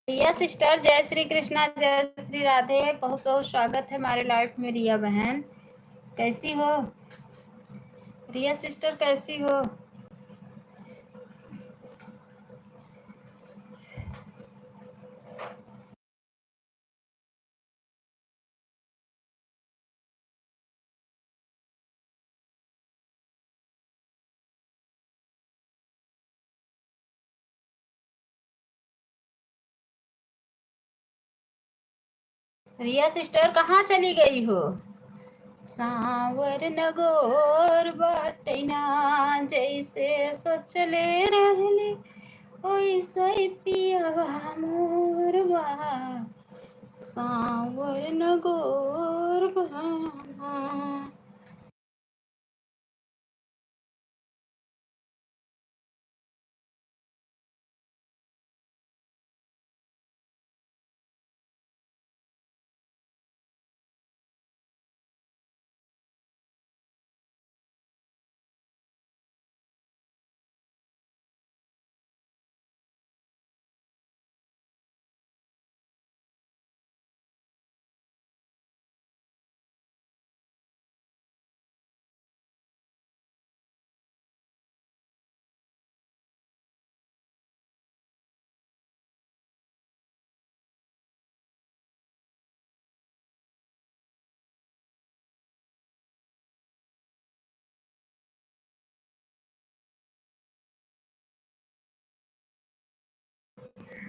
रिया sister, जय श्री कृष्णा, जय श्री राधे। बहुत बहुत स्वागत है हमारे लाइफ में। रिया बहन कैसी हो? रिया सिस्टर कैसी हो? रिया सिस्टर कहाँ चली गई हो? सावर नगोर बटैना, जैसे सोचले रहले ओइसे पियवा मोरबा। सावर नगोर बहाना।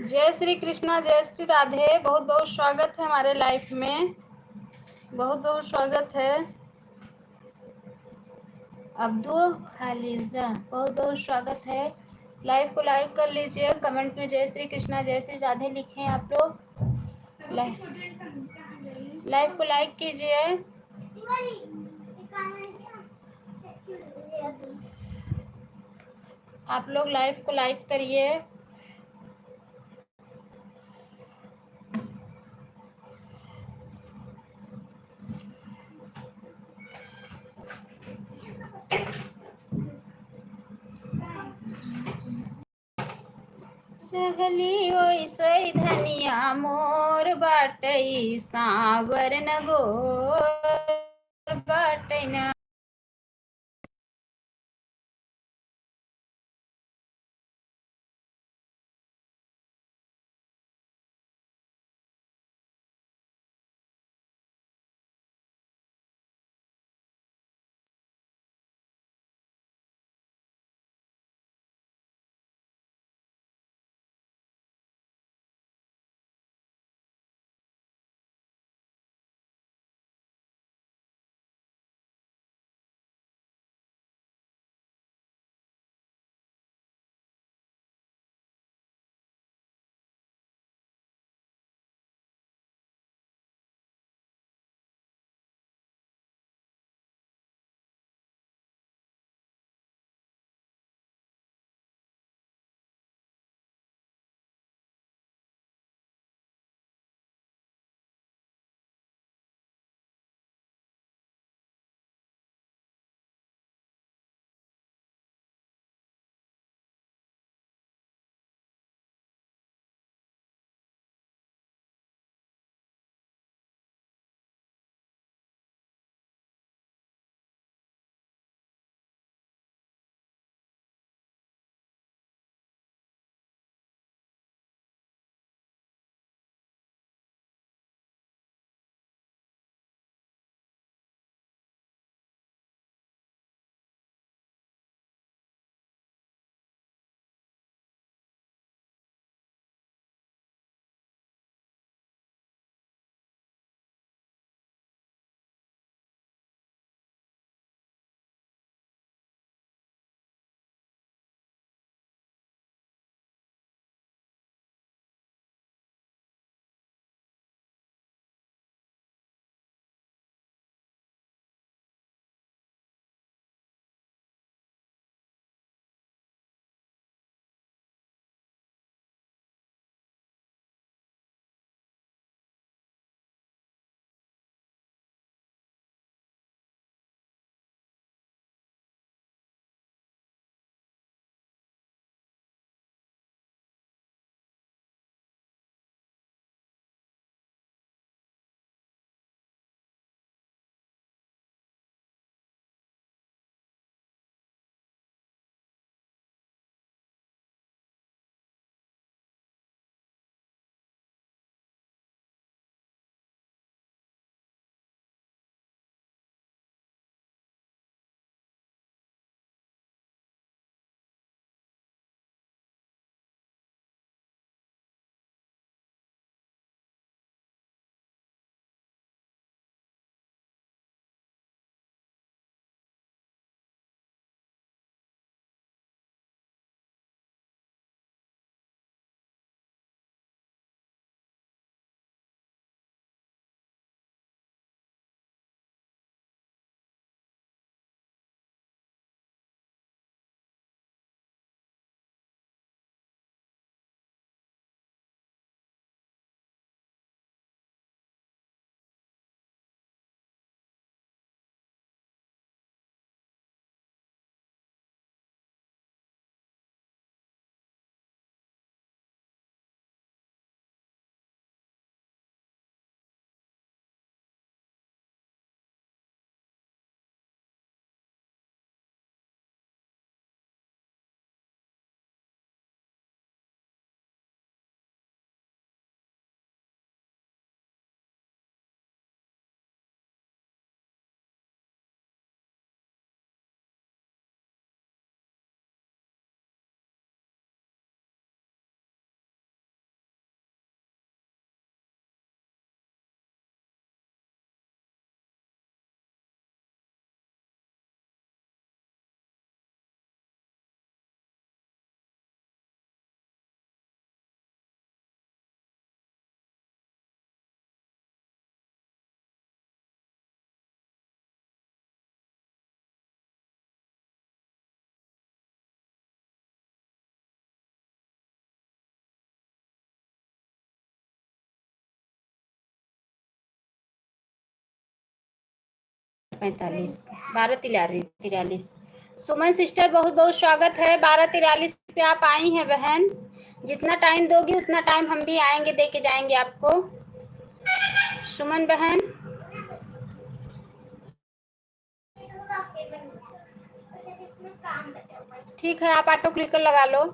जय श्री कृष्णा, जय श्री राधे। बहुत बहुत स्वागत है हमारे लाइफ में। बहुत बहुत स्वागत है। अब्दुल खालिजा, बहुत बहुत स्वागत है। लाइव को लाइक कर लीजिए। कमेंट में जय श्री कृष्णा, जय श्री राधे लिखें आप लोग। लाइव को लाइक कीजिए। आप लोग लाइव को लाइक करिए। रहली ओइसे धनिया मोर बाटई, सावर न गोर बाटई न। 12:45, 12:43। सुमन सिस्टर बहुत बहुत स्वागत है। 12:43 पे आप आई हैं बहन। जितना टाइम दोगी उतना टाइम हम भी आएंगे, दे के जाएंगे आपको। सुमन बहन ठीक है, आप ऑटो क्लिकर लगा लो।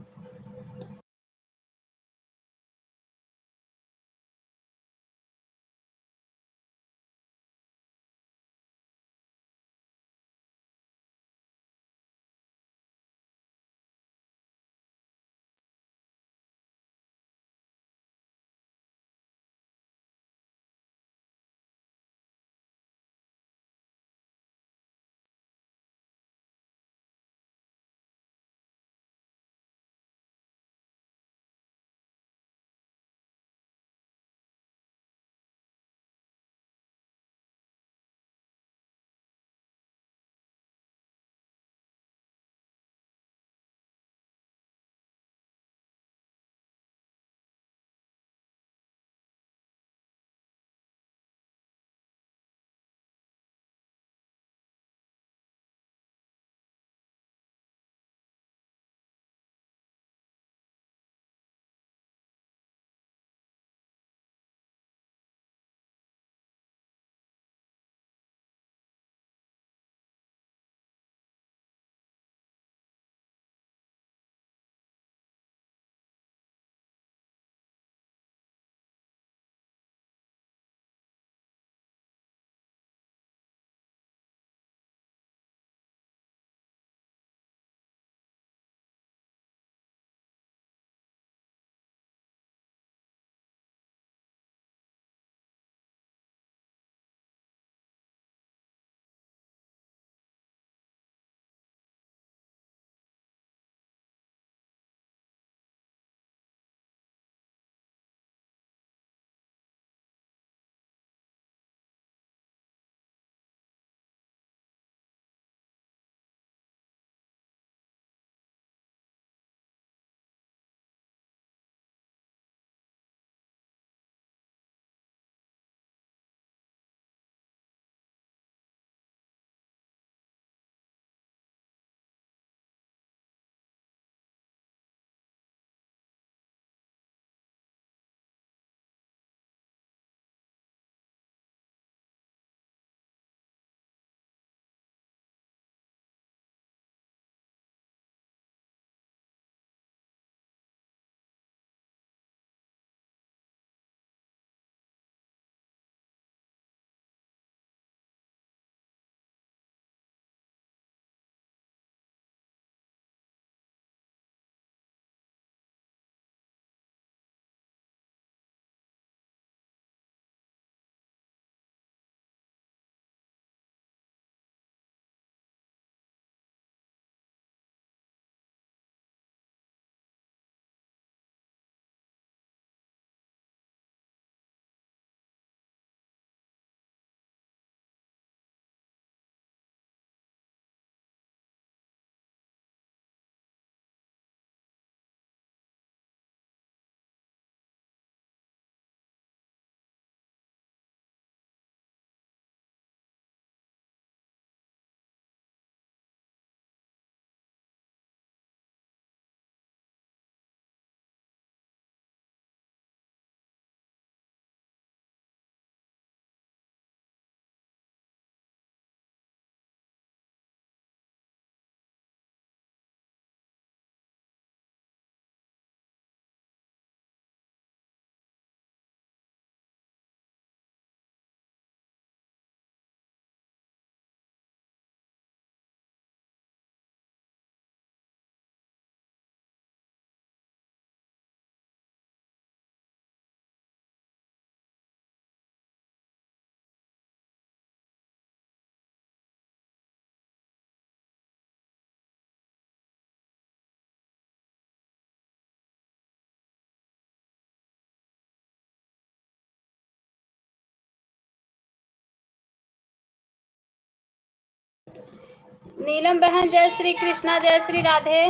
नीलम बहन जय श्री कृष्णा, जय श्री राधे।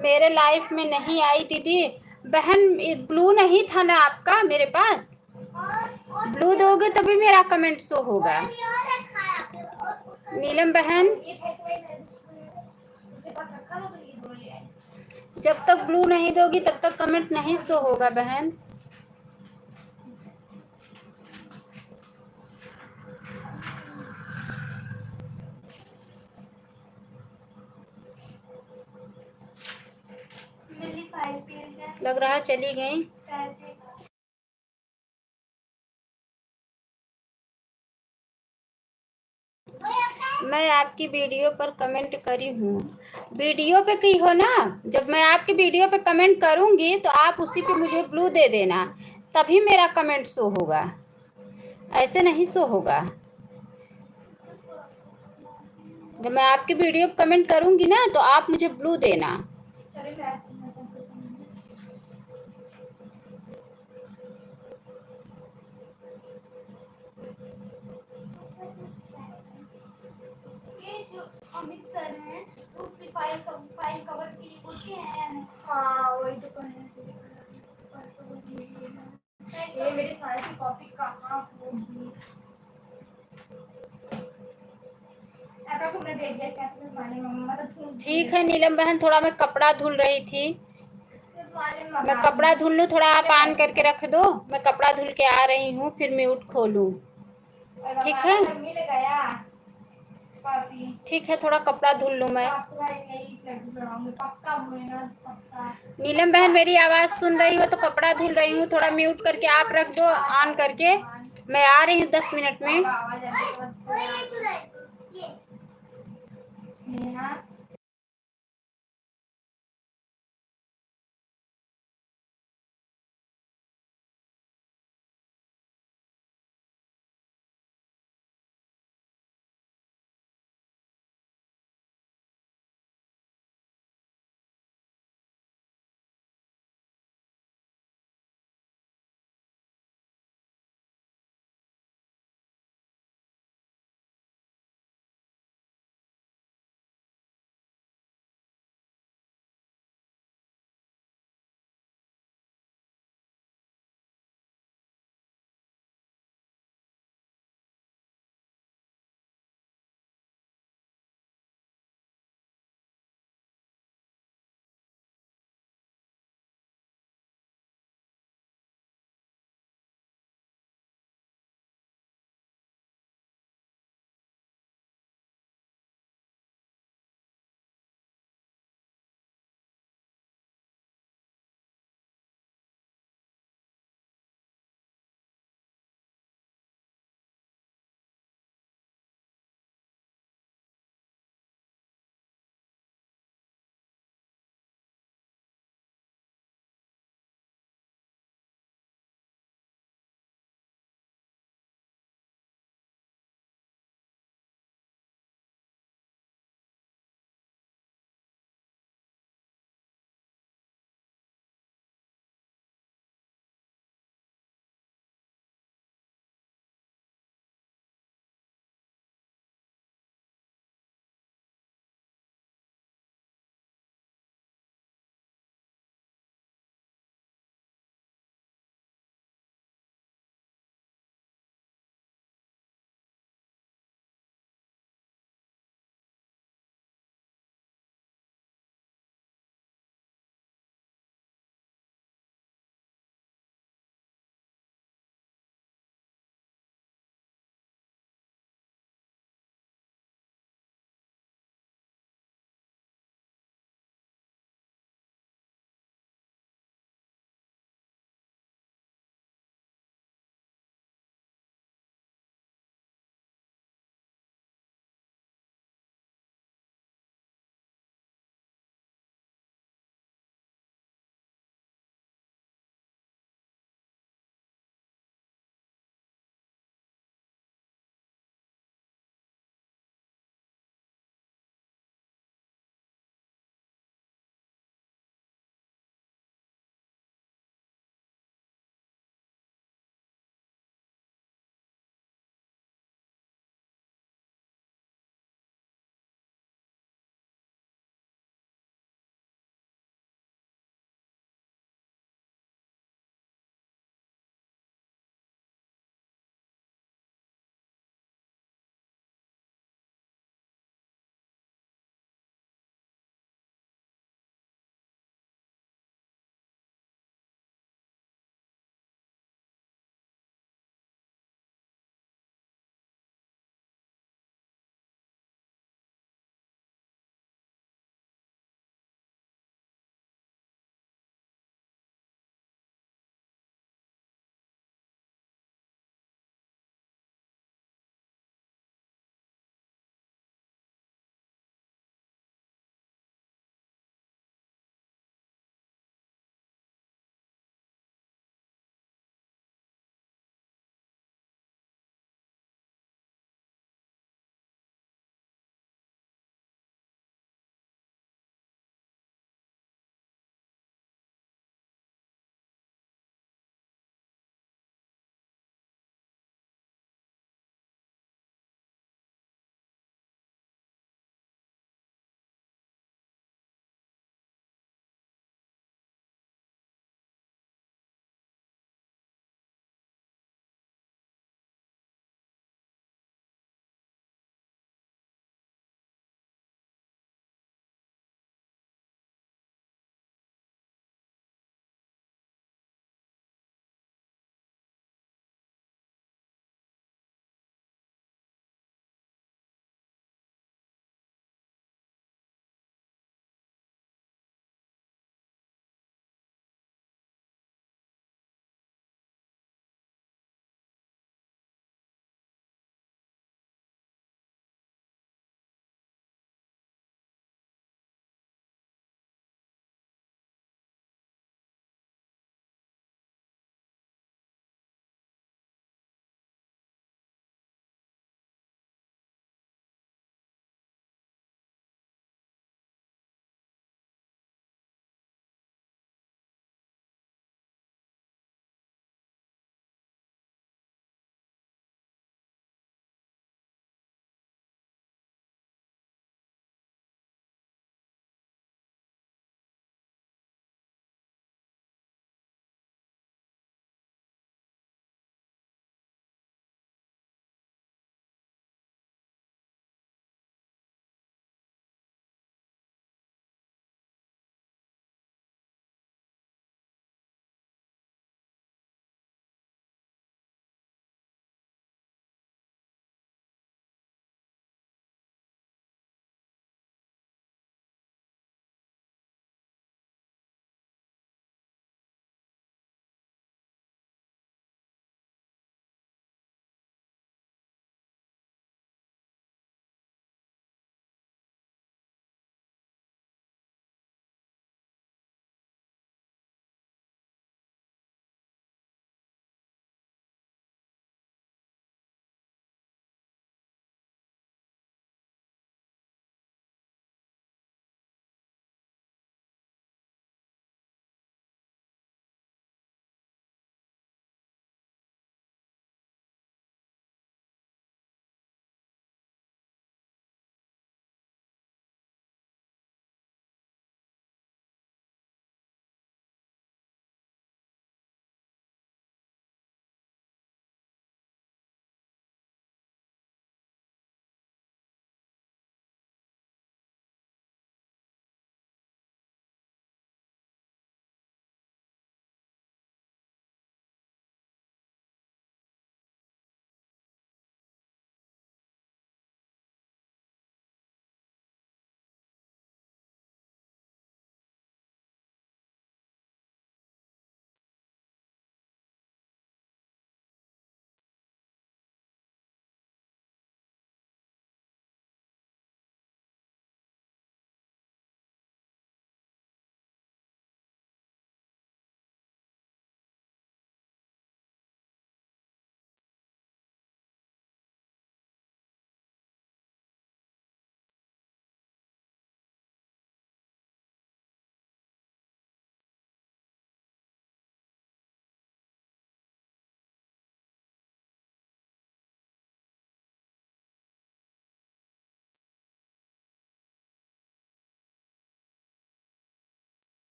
मेरे लाइफ में नहीं आई दीदी। बहन ब्लू नहीं था ना आपका मेरे पास? ब्लू दोगे तभी मेरा कमेंट शो होगा। नीलम बहन, जब तक ब्लू नहीं दोगी तब तक कमेंट नहीं शो होगा बहन। लग रहा चली गई। मैं आपकी वीडियो पर कमेंट करी हूँ। वीडियो पे की हो ना, जब मैं आपकी वीडियो पे कमेंट करूँगी तो आप उसी पे मुझे ब्लू दे देना, तभी मेरा कमेंट शो होगा, ऐसे नहीं शो होगा। जब मैं आपकी वीडियो पे कमेंट करूँगी ना तो आप मुझे ब्लू देना। अमित सर हैं, तो उसकी फाइल कवर के लिए बोलते हैं। हाँ वही तो कहने ये मेरी सारी कॉपी कहाँ होगी। ऐसा तुमने दे दिया क्या? तुम्हें माने मम्मा तो ठीक है नीलम बहन, थोड़ा मैं कपड़ा धुल रही थी, मैं कपड़ा धुल लूँ, थोड़ा आप ऑन करके रख दो, मैं कपड़ा धुल के आ रही हूँ, फिर म्यूट खोलूँ। ठीक है, मिल गया। ठीक है, थोड़ा कपड़ा धुल लूँ मैं। पक्का नीलम बहन मेरी आवाज सुन रही हो तो कपड़ा धुल रही हूँ, थोड़ा म्यूट करके आप रख दो ऑन करके, मैं आ रही हूँ 10 मिनट में।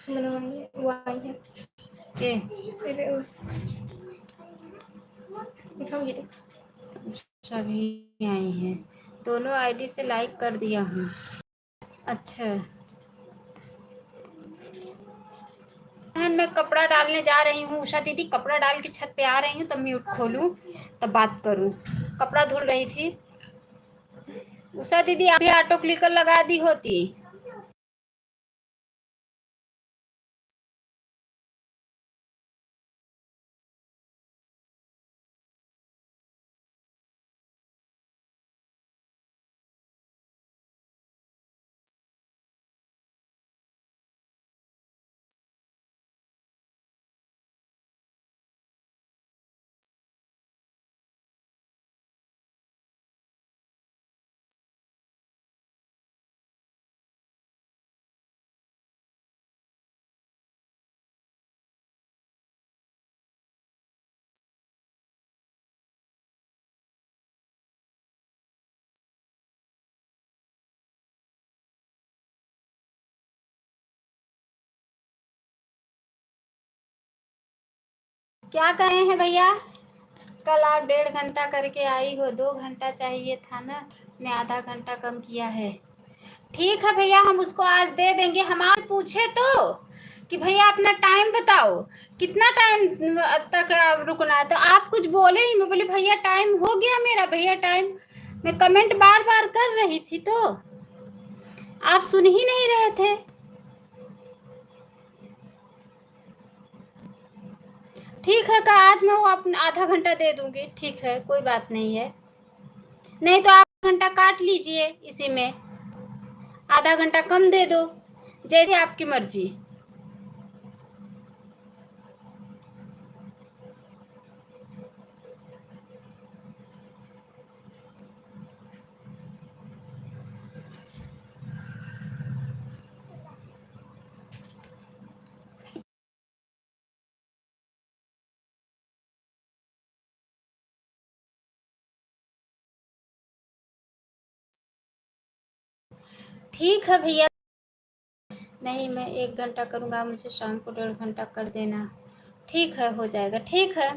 सुमन वो आई है के दिखाऊंगी सभी आई हैं, दोनों आईडी से लाइक कर दिया हूँ। अच्छा बहन, मैं कपड़ा डालने जा रही हूँ। उषा दीदी कपड़ा डाल के छत पे आ रही हूँ, तब म्यूट खोलूँ तब बात करूँ। कपड़ा धुल रही थी। उषा दीदी आप भी ऑटो क्लिकर लगा दी होती। क्या कहे हैं भैया? कल आप 1.5 घंटा करके आई हो, 2 घंटा चाहिए था ना, मैं आधा घंटा कम किया है। ठीक है भैया, हम उसको आज दे देंगे। हम आज पूछे तो कि भैया अपना टाइम बताओ, कितना टाइम तक रुकना है, तो आप कुछ बोले ही। मैं बोली भैया टाइम हो गया मेरा, भैया टाइम। मैं कमेंट बार बार कर रही थी तो आप सुन ही नहीं रहे थे। ठीक है, का आज मैं वो अपना आधा घंटा दे दूंगी। ठीक है, कोई बात नहीं है। नहीं तो आप घंटा काट लीजिए, इसी में आधा घंटा कम दे दो, जैसे आपकी मर्जी। ठीक है भैया। नहीं, मैं 1 घंटा करूँगा, मुझे शाम को 1.5 घंटा कर देना। ठीक है, हो जाएगा। ठीक है,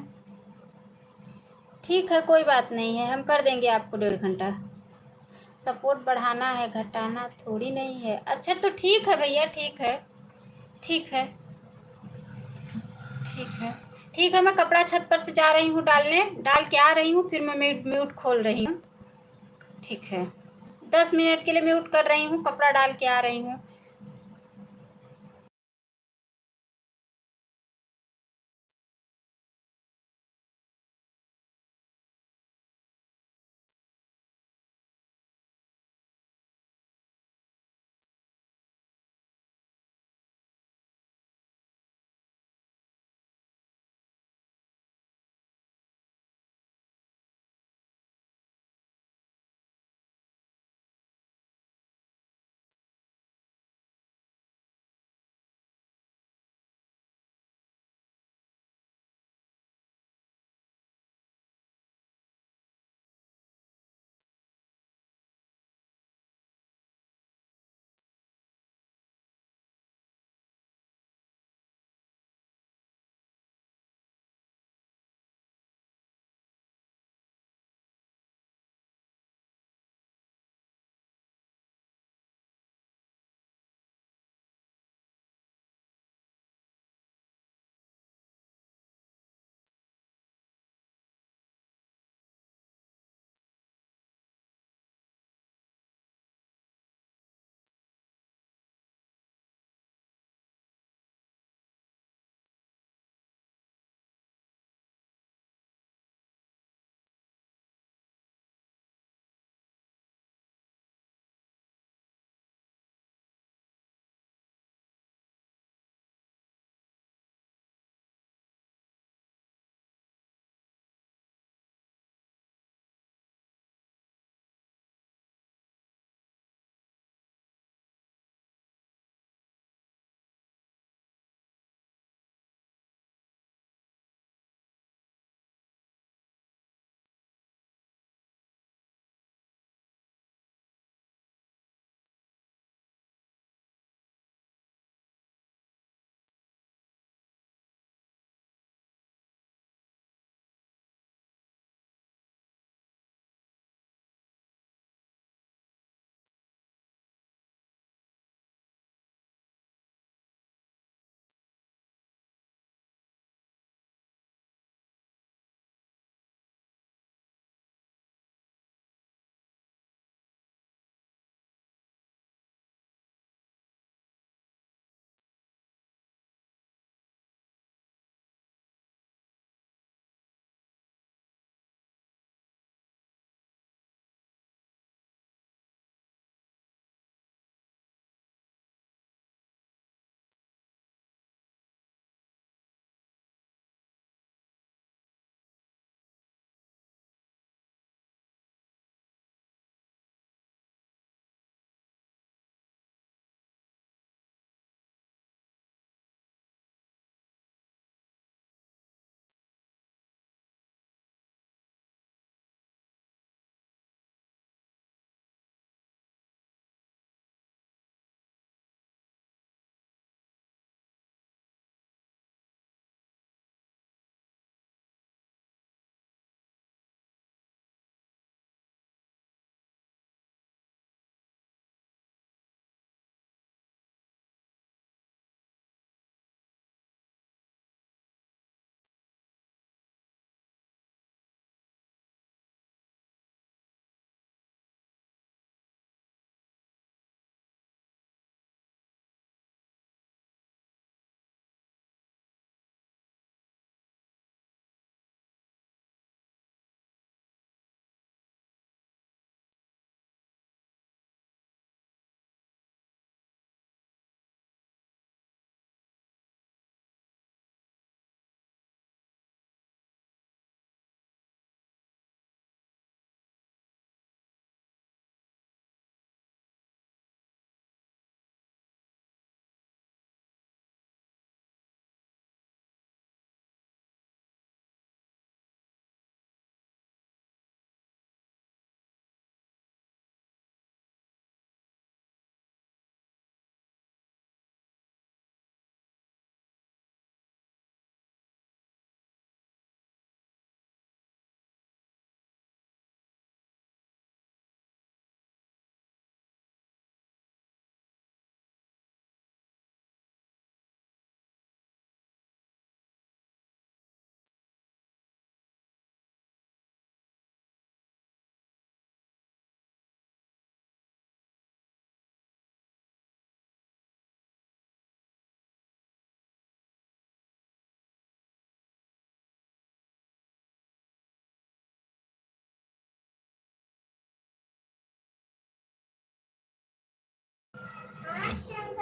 ठीक है, कोई बात नहीं है, हम कर देंगे आपको 1.5 घंटा। सपोर्ट बढ़ाना है, घटाना थोड़ी नहीं है। अच्छा तो ठीक है भैया, ठीक है, ठीक है, ठीक है, ठीक है। मैं कपड़ा छत पर से जा रही हूँ डालने, डाल के आ रही हूँ, फिर मैं म्यूट खोल रही हूँ। ठीक है, 10 मिनट के लिए म्यूट कर रही हूँ, कपड़ा डाल के आ रही हूँ।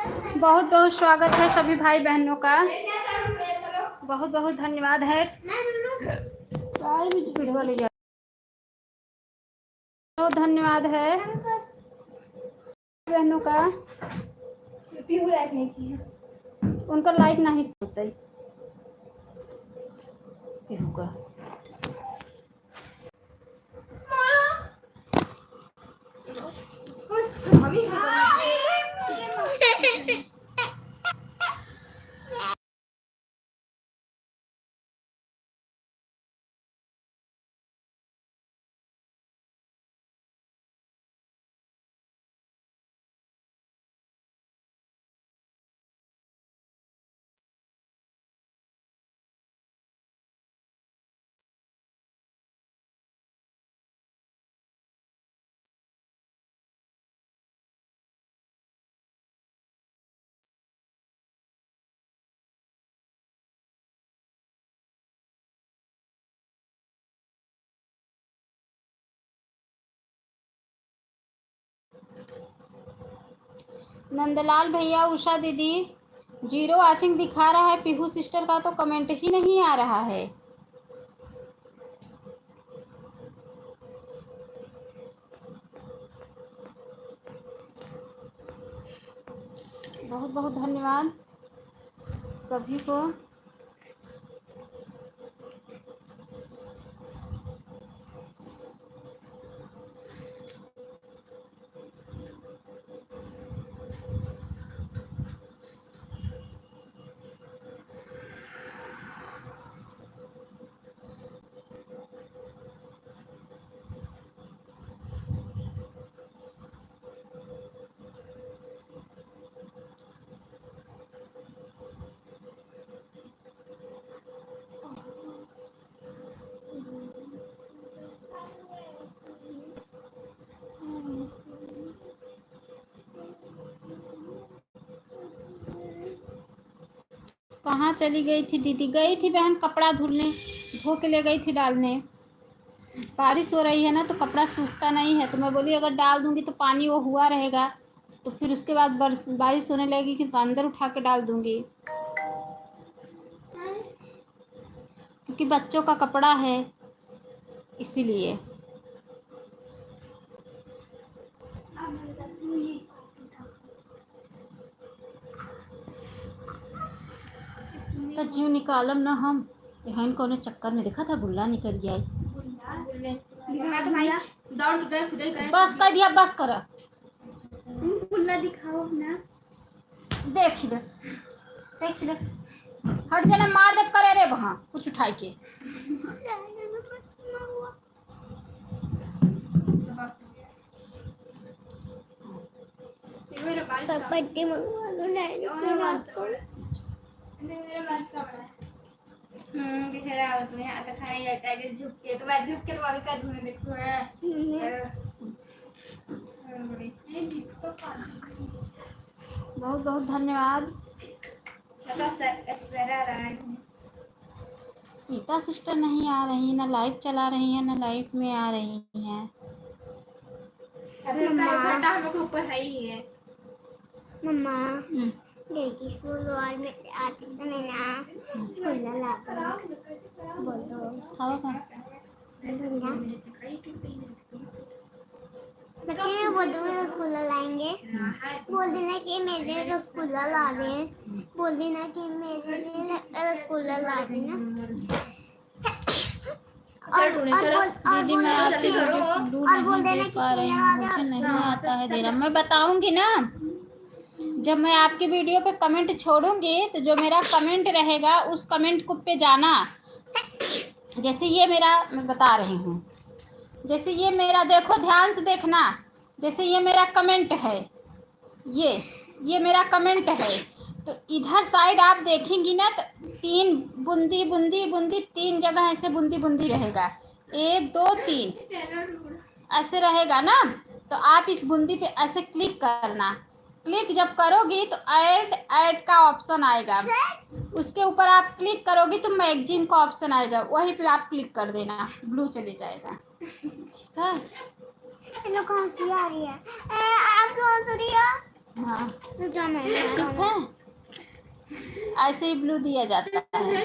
बहुत बहुत स्वागत है सभी भाई बहनों का, बहुत बहुत धन्यवाद है। बहुत धन्यवाद है बहनों का। उनका लाइट नहीं सोता है पीहू का। नंदलाल भैया, उषा दीदी, 0 वॉचिंग दिखा रहा है। पीहू सिस्टर का तो कमेंट ही नहीं आ रहा है। बहुत बहुत धन्यवाद सभी को। कहाँ चली गई थी दीदी? गई थी बहन कपड़ा धुलने, धो के ले गई थी डालने। बारिश हो रही है ना तो कपड़ा सूखता नहीं है, तो मैं बोली अगर डाल दूंगी तो पानी वो हुआ रहेगा, तो फिर उसके बाद बारिश होने लगेगी कि तो अंदर उठा के डाल दूंगी, क्योंकि बच्चों का कपड़ा है इसीलिए। तो जीव निकालम ना हम बहन को ने चक्कर में देखा था गुल्ला निकल गया। बस कर दिया, बस कर। गुल्ला दिखाओ ना। देख ले देख ले, हट जाना, मार दे करे रे वहाँ कुछ उठाई के। पट्टी मंगवा दो डैडी से रात को। बिखरा हो तुम्हें आता खाने जाता है झुक के, तो मैं झुक के तो अभी कर दूंगी। देखो बहुत बहुत धन्यवाद। सीता सिस्टर नहीं आ रही, ना लाइव चला रही है, ना लाइव में आ रही है। ऊपर है ही है मम्मा। देखिए स्कूल और में आते समय ना स्कूल ला बोलो खाओ खा। सच्ची में बोल दूँ रसगुल्ला लाएंगे। बोल देना कि मेरे लिए रसगुल्ला ला दें। बोल देना कि मेरे लिए रसगुल्ला ला देना। दीदी मैं आपकी वीडियो नहीं देख पा रही हूँ, मुझे नहीं आता है देना। मैं बताऊंगी ना, जब मैं आपकी वीडियो पे कमेंट छोड़ूंगी तो जो मेरा कमेंट रहेगा उस कमेंट को पे जाना। जैसे ये मेरा, मैं बता रही हूँ, जैसे ये मेरा देखो, ध्यान से देखना। जैसे ये मेरा कमेंट है, ये मेरा कमेंट है, तो इधर साइड आप देखेंगी ना तो 3 बूंदी बूंदी बूंदी, 3 जगह ऐसे बूंदी बूंदी रहेगा, 1 2 3 ऐसे रहेगा ना। तो आप इस बूंदी पे ऐसे क्लिक करना। क्लिक जब करोगी तो ऐड का ऑप्शन आएगा, उसके ऊपर आप क्लिक करोगी तो मैगजीन का ऑप्शन आएगा, वहीं पे आप क्लिक कर देना, ब्लू चले जाएगा। ठीक है, लोग हंसी आ रही है। आप कौन सी रही है? हाँ तो क्या मैं ठीक है, ऐसे ही ब्लू दिया जाता है।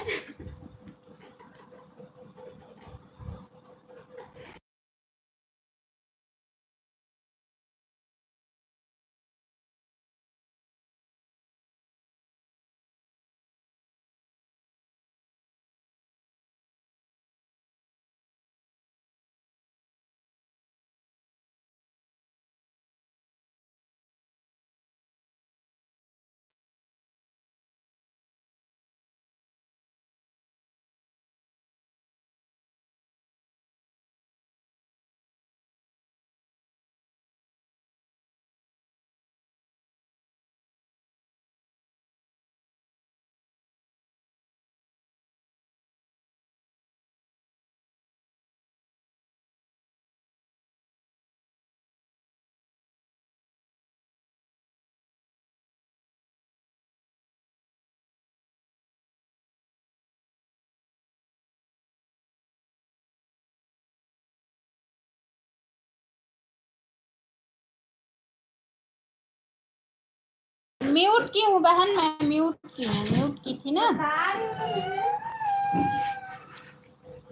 म्यूट की हूँ बहन, मैं म्यूट की हूँ, म्यूट की थी ना,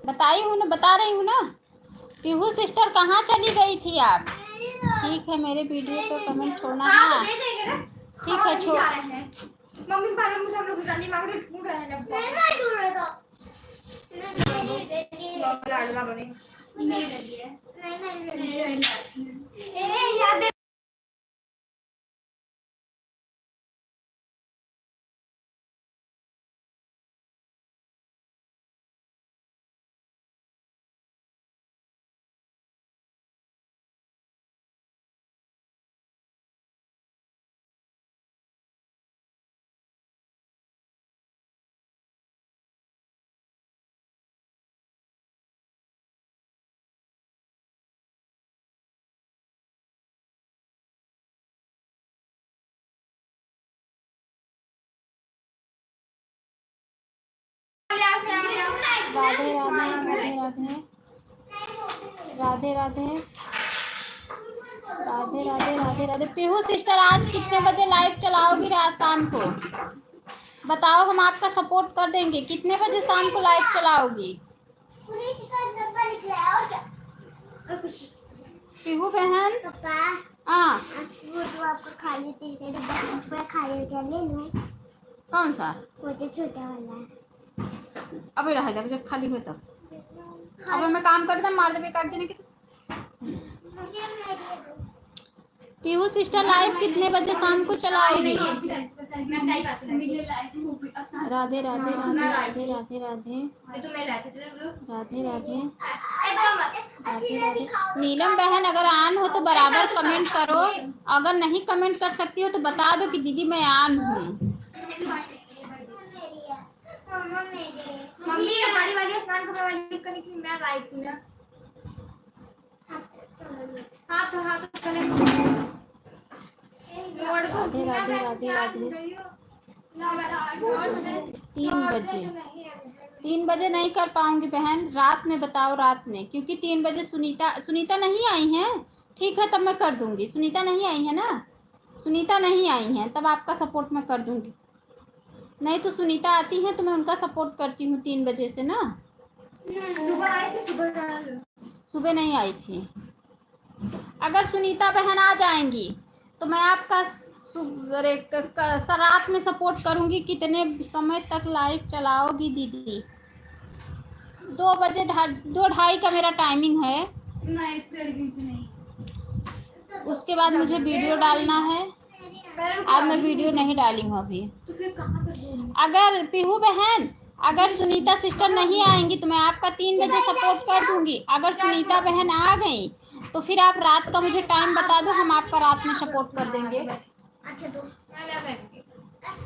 बताई हूँ ना, बता रही हूँ ना। पीहू सिस्टर कहाँ चली गई थी आप? ठीक है, मेरे वीडियो पे कमेंट छोड़ना। हाँ ठीक है, छोड़। मम्मी बार मुझे हम लोग जानी मांग रहे ढूंढ रहे हैं ना। मैं ढूंढ रहा था। मैं लाडला बने नहीं लगी है। नहीं ए याद है। राधे राधे राधे राधे राधे राधे राधे राधे। पीहू सिस्टर आज कितने बजे लाइव चलाओगी? आज शाम को बताओ, हम आपका सपोर्ट कर देंगे। कितने बजे शाम को लाइव चलाओगी पीहू बहन? हाँ वो तो आपको खाली तेरे डब्बा खाली क्या ले लूं? कौन सा? वो जो छोटा वाला है। अबे रह जा, जब खाली हो तब। अब मैं काम करता मार दे कागज ने। पीहू सिस्टर लाइव कितने बजे शाम को चलाओगी? राधे राधे राधे राधे राधे राधे राधे राधे राधे राधे। नीलम बहन अगर ऑन हो तो बराबर कमेंट करो, अगर नहीं कमेंट कर सकती हो तो बता दो कि दीदी मैं ऑन हूँ। मम्मी हमारी वाली स्नान करने वाली करने की मैं आई थी ना। हाँ तो चले। राधे राधे राधे राधे। 3 बजे नहीं कर पाऊंगी बहन, रात में बताओ, रात में, क्योंकि 3 बजे सुनीता नहीं आई हैं। ठीक है, तब मैं कर दूंगी। सुनीता नहीं आई है ना, सुनीता नहीं आई हैं, तब आपका सपोर्ट मैं कर दूंगी। नहीं तो सुनीता आती है तो मैं उनका सपोर्ट करती हूँ 3 बजे से ना। सुबह आई थी, सुबह नहीं आई थी। अगर सुनीता बहन आ जाएंगी तो मैं आपका रात में सपोर्ट करूंगी। कितने समय तक लाइव चलाओगी दीदी? 2 बजे 2:30 का मेरा टाइमिंग है। नहीं, उसके बाद मुझे वीडियो डालना है। अब मैं वीडियो नहीं डाली हूँ अभी। अगर पीहू बहन, अगर सुनीता सिस्टर नहीं आएंगी तो मैं आपका 3 बजे सपोर्ट कर दूंगी। अगर सुनीता बहन आ गई तो फिर आप रात का मुझे टाइम बता दो, हम आपका रात में सपोर्ट कर देंगे।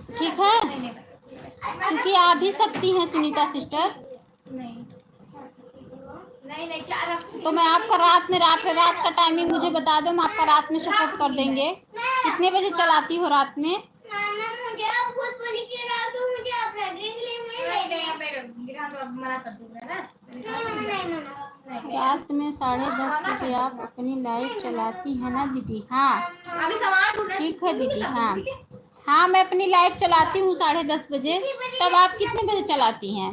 ठीक है, क्योंकि आ भी सकती हैं सुनीता सिस्टर। नहीं क्या तो मैं आपका रात का टाइमिंग मुझे बता दो, हम आपका रात में सपोर्ट कर देंगे। कितने बजे चलाती हो रात में? मुझे आप खुद बोली कि रात को मुझे आप रख देंगे। रात में 10:30 बजे आप अपनी लाइव चलाती हैं ना दीदी? हाँ ठीक है दीदी। हाँ हाँ मैं अपनी लाइव चलाती हूँ 10:30 बजे। तब आप कितने बजे चलाती हैं?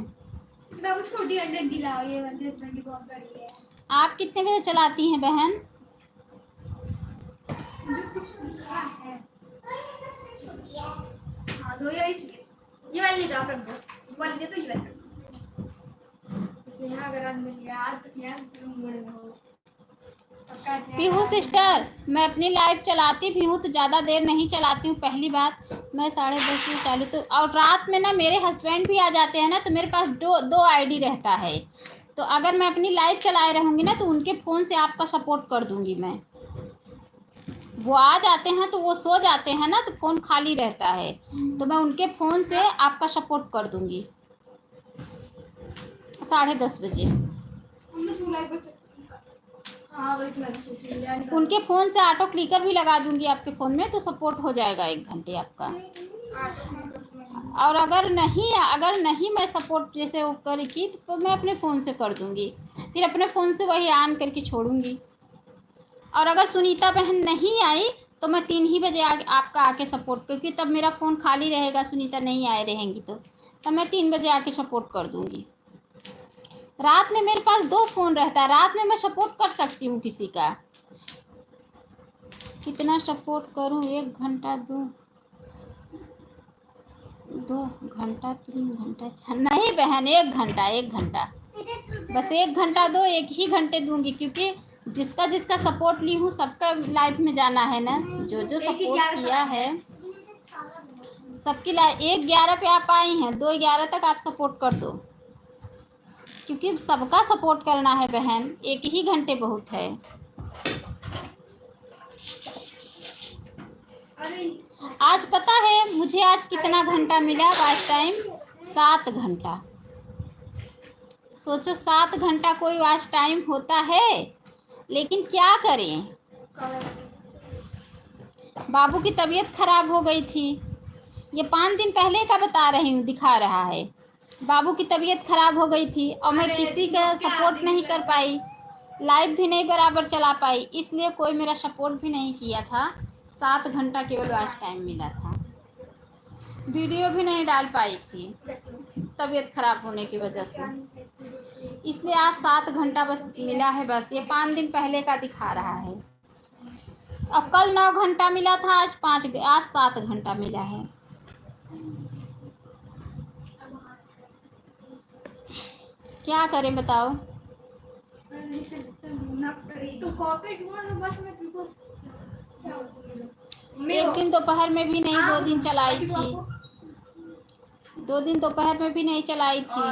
आप कितने बजे चलाती हैं बहन? ये वाली ड्रॉ कर दो, वाली दे तो ये वाली कर दो। स्नेहा अगर आज मिल गया आज तो स्नेहा तुम मोड़ में हो। पीहू सिस्टर, मैं अपनी लाइव चलाती भी हूँ तो ज़्यादा देर नहीं चलाती हूँ। पहली बात मैं 10:30 बजे चालू तो, और रात में ना मेरे हस्बैंड भी आ जाते हैं ना, तो मेरे पास दो आईडी रहता है। तो अगर मैं अपनी लाइव चलाए रहूँगी ना तो उनके फ़ोन से आपका सपोर्ट कर दूँगी मैं। वो आ जाते हैं तो वो सो जाते हैं ना, तो फ़ोन खाली रहता है, तो मैं उनके फ़ोन से आपका सपोर्ट कर दूँगी 10:30 बजे। उनके फ़ोन से ऑटो क्लिकर भी लगा दूंगी आपके फ़ोन में, तो सपोर्ट हो जाएगा 1 घंटे आपका। और अगर नहीं मैं सपोर्ट जैसे वो करेगी तो मैं अपने फ़ोन से कर दूंगी, फिर अपने फ़ोन से वही ऑन करके छोड़ूंगी। और अगर सुनीता बहन नहीं आई तो मैं 3 ही बजे आपका आके सपोर्ट, क्योंकि तब मेरा फ़ोन खाली रहेगा, सुनीता नहीं आए रहेंगी तो तब मैं 3 बजे आके सपोर्ट कर दूंगी। रात में मेरे पास 2 फ़ोन रहता है, रात में मैं सपोर्ट कर सकती हूँ किसी का। कितना सपोर्ट करूँ? 1 घंटा, 2 घंटा, 3 घंटा? नहीं बहन, 1 घंटा बस। 1 घंटा दो, 1 ही घंटे दूंगी, क्योंकि जिसका सपोर्ट ली हूँ सबका लाइफ में जाना है ना। जो सपोर्ट किया है सबकी लाइफ। 1:11 पे आप आई हैं, 2:11 तक आप सपोर्ट कर दो, क्योंकि सबका सपोर्ट करना है बहन। 1 ही घंटे बहुत है। आज पता है मुझे आज कितना घंटा मिला वॉच टाइम? 7 घंटा। सोचो 7 घंटा कोई वॉच टाइम होता है, लेकिन क्या करें, बाबू की तबीयत खराब हो गई थी। ये 5 दिन पहले का बता रही हूँ, दिखा रहा है। बाबू की तबीयत खराब हो गई थी और मैं किसी का सपोर्ट नहीं कर पाई, लाइव भी नहीं बराबर चला पाई, इसलिए कोई मेरा सपोर्ट भी नहीं किया था। 7 घंटा केवल वॉच टाइम मिला था। वीडियो भी नहीं डाल पाई थी तबीयत खराब होने की वजह से, इसलिए आज 7 घंटा बस मिला है। बस ये 5 दिन पहले का दिखा रहा है। और कल 9 घंटा मिला था, आज 7 घंटा मिला है। क्या करें बताओ? तो कॉपी ढूंढ बस मैं तुमको। एक दिन दोपहर में भी नहीं, 2 दिन चलाई थी। 2 दिन दोपहर में भी नहीं चलाई थी।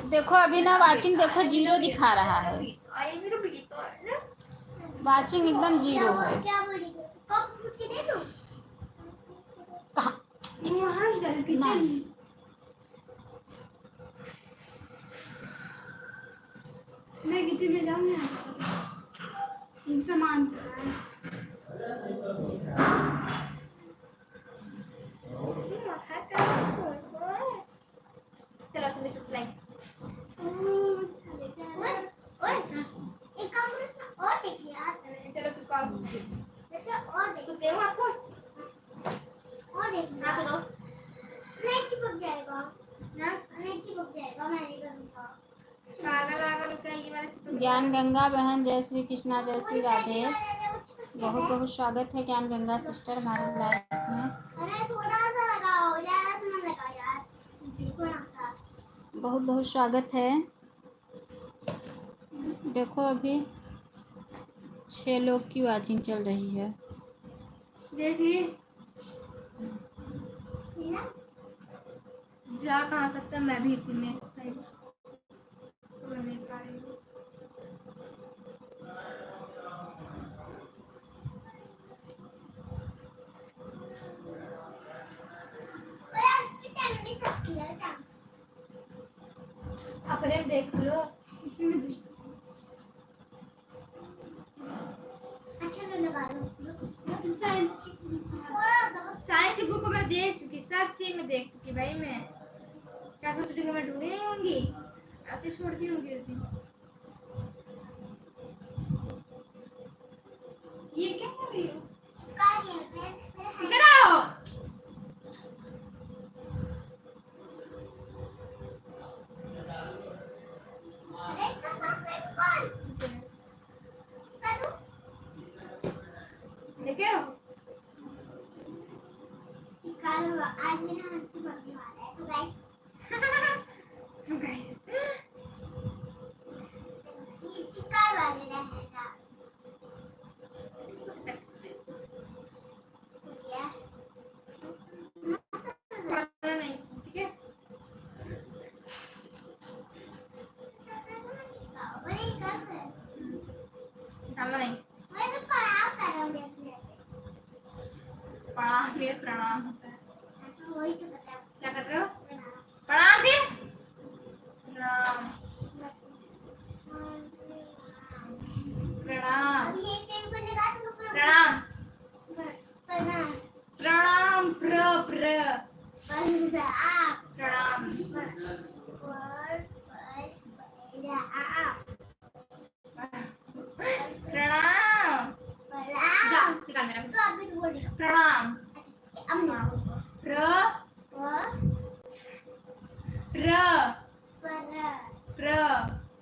देखो अभी ना वाचिंग देखो 0 दिखा रहा है। वाचिंग एकदम 0 है। कहाँ? नहीं। मैं किचन में जाऊँ ना, सामान चलो तुम्हें चुप लाई। एक काम करो ना, और देखिए यार। चलो तू काम और देख, दे आपको और देखना। हाँ तो दो, नहीं चिपक जाएगा ना, नहीं चिपक जाएगा, मैं नहीं करूँगा। ज्ञान गंगा बहन, जय श्री कृष्णा, जय श्री राधे। बहुत बहुत स्वागत है ज्ञान गंगा सिस्टर हमारे लाइफ में। अरे थोड़ा सा लगाओ, ज़्यादा से मत लगाओ यार, थोड़ा सा। बहुत बहुत स्वागत है। देखो अभी 6 लोग की वाचिंग चल रही है। देखिए जा कहाँ सकता, मैं भी इसी में अपने देख लो, इसमें अच्छा तो लगा लो। साइंस की बुक मैं देख चुकी, सब चीज में देख चुकी भाई मैं। मैं सोच रही हूँ मैं ढूंढी नहीं होंगी, ऐसे छोड़ दी होंगी उस दिन। ये क्या कर रही हो? इधर आओ। लेके आओ। आज मेरा हाथ तो पकड़ने वाला है, तो गाइस ये चिकार वाले रहेगा। नहीं, ठीक है। डालना नहीं। मैं तो प्रणाम कर रहा हूँ जैसे प्रणाम में प्रणाम होता है। तो वही तो बता क्या कर रहे हो? प्रणाम दे। प्रणाम प्रणाम। अभी एक टाइम को लगा तो प्रणाम प्रणाम प्रणाम प्र प्रणाम प्रणाम। जा निकाल मेरा। तो अभी तो बोल प्रणाम। प्र प्र प्र प्र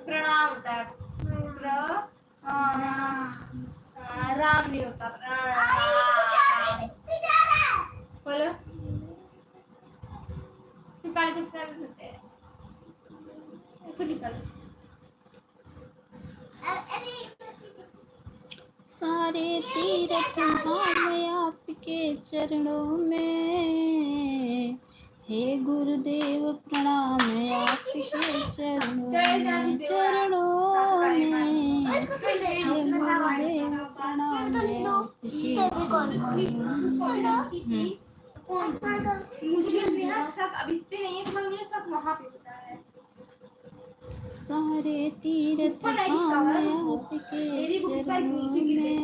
प्रणाम होता है। राम नहीं होता। बोलो चिपकाने होते हैं। सारे तीरथ धाम आपके चरणों में, हे गुरुदेव प्रणाम आपके चरणों में, चरणों में, हे गुरुदेव प्रणाम आपके मुझे मेरा शक अब इस पे नहीं है, तो मुझे शक वहाँ पे होता है। सारे तीरथ धाम आपके चरणों में,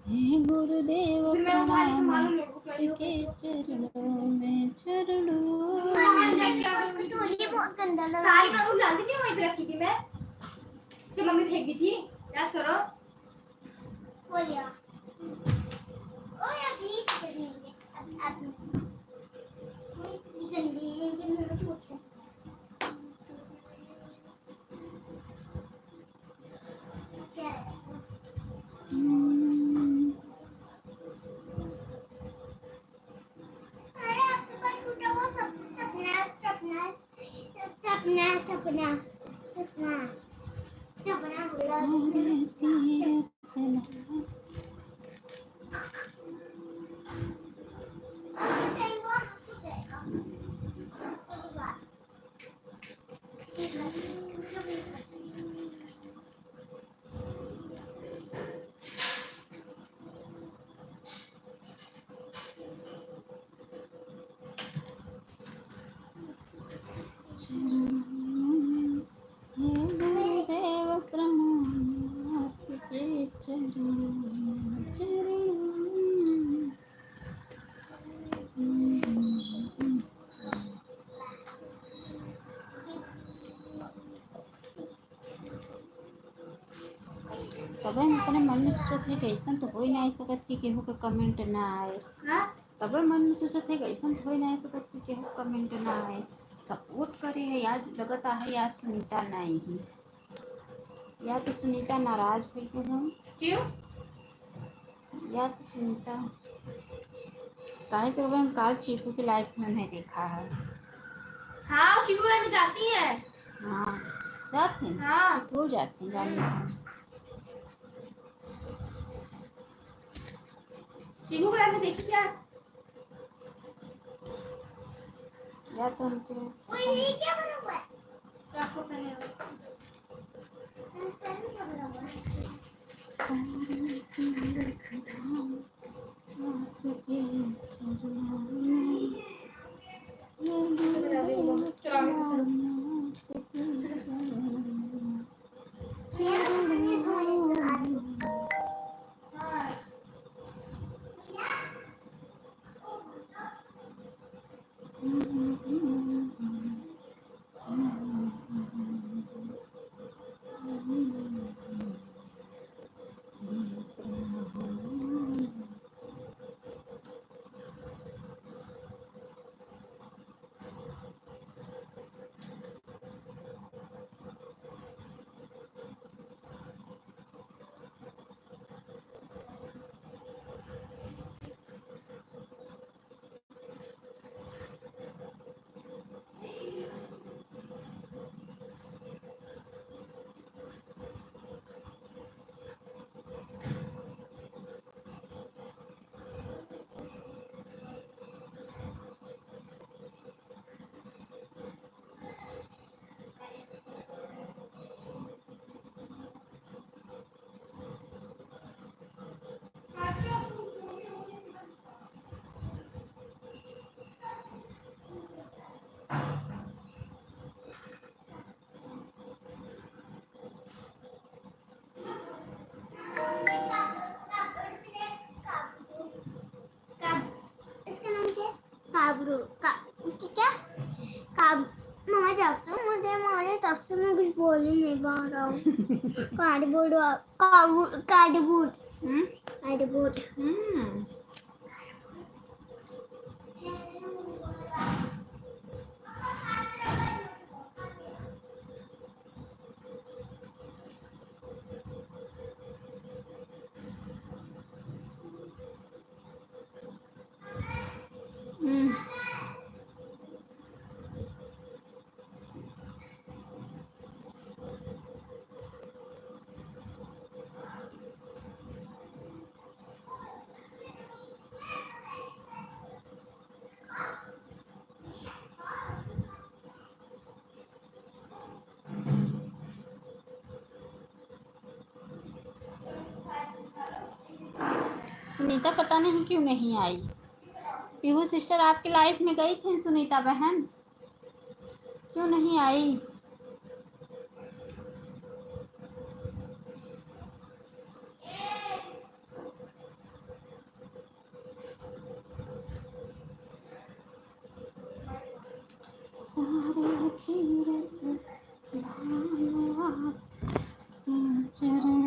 हे गुरुदेव प्रणाम आपके चरणों में, चरणों में। सारी नोटबुक जानती थी वहीं पे रखी थी मैं, जो मम्मी फेंक दी थी, याद करो। गुरुदेव प्रणाम आपके चरणों में, चरणों में। तब अपने मन में सोचत है कैसन तो हो ही नहीं सकत कि केहू के कमेंट ना आए। तब मन में सोचत है कैसन तो हो ही नहीं सकत कि केहू कमेंट ना आए। सपोर्ट करे है यार, लगता है यार सुनीता नहीं ही, या तो सुनीता नाराज हुई तो हम क्यों? या तो सुनीता काहे से हम काल चीकू की लाइफ में नहीं देखा है। हाँ चिकू में जाती है। हाँ जाती हैं। हाँ हो जाती हैं जाने में। चिकू को लाइफ में देखी क्या? या तो उनको क्या बना हुआ है? रखो पहले। इसका नाम क्या है? काबरू का क्या काब मम्मा जब से मुझे मारे तब से मैं कुछ बोल ही नहीं पा रहा हूँ। कार्डबोर्ड कार्डबोर्ड कार्डबोर्ड सुनीता पता नहीं क्यों नहीं आई। पीहू सिस्टर आपकी लाइफ में गई थी सुनीता बहन, क्यों नहीं आई? सारे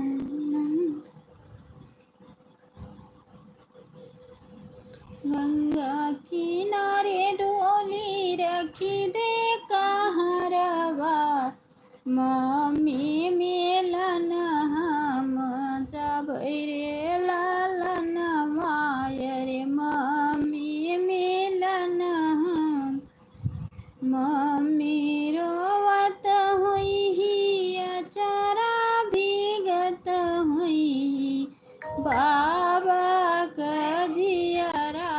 गंगा किनारे डोली रखी दे कहरवा, मम्मी मिलन हम जब रे लालन मायर, मम्मी मिलन हम, मम्मी रोवत हुई ही अचारा भीगत हुई, बाबा कजियरा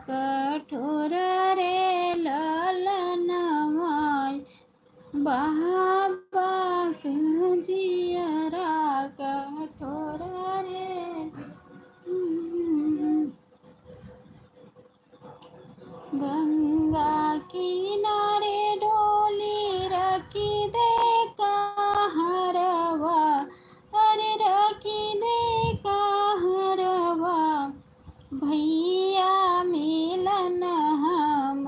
कठोर रे लालन माय, बाबा कजियरा कठोर रे। गंगा किनारे डोली रखी दे कहरवा, अरे रखी दे कहरवा, भैया मिलन हम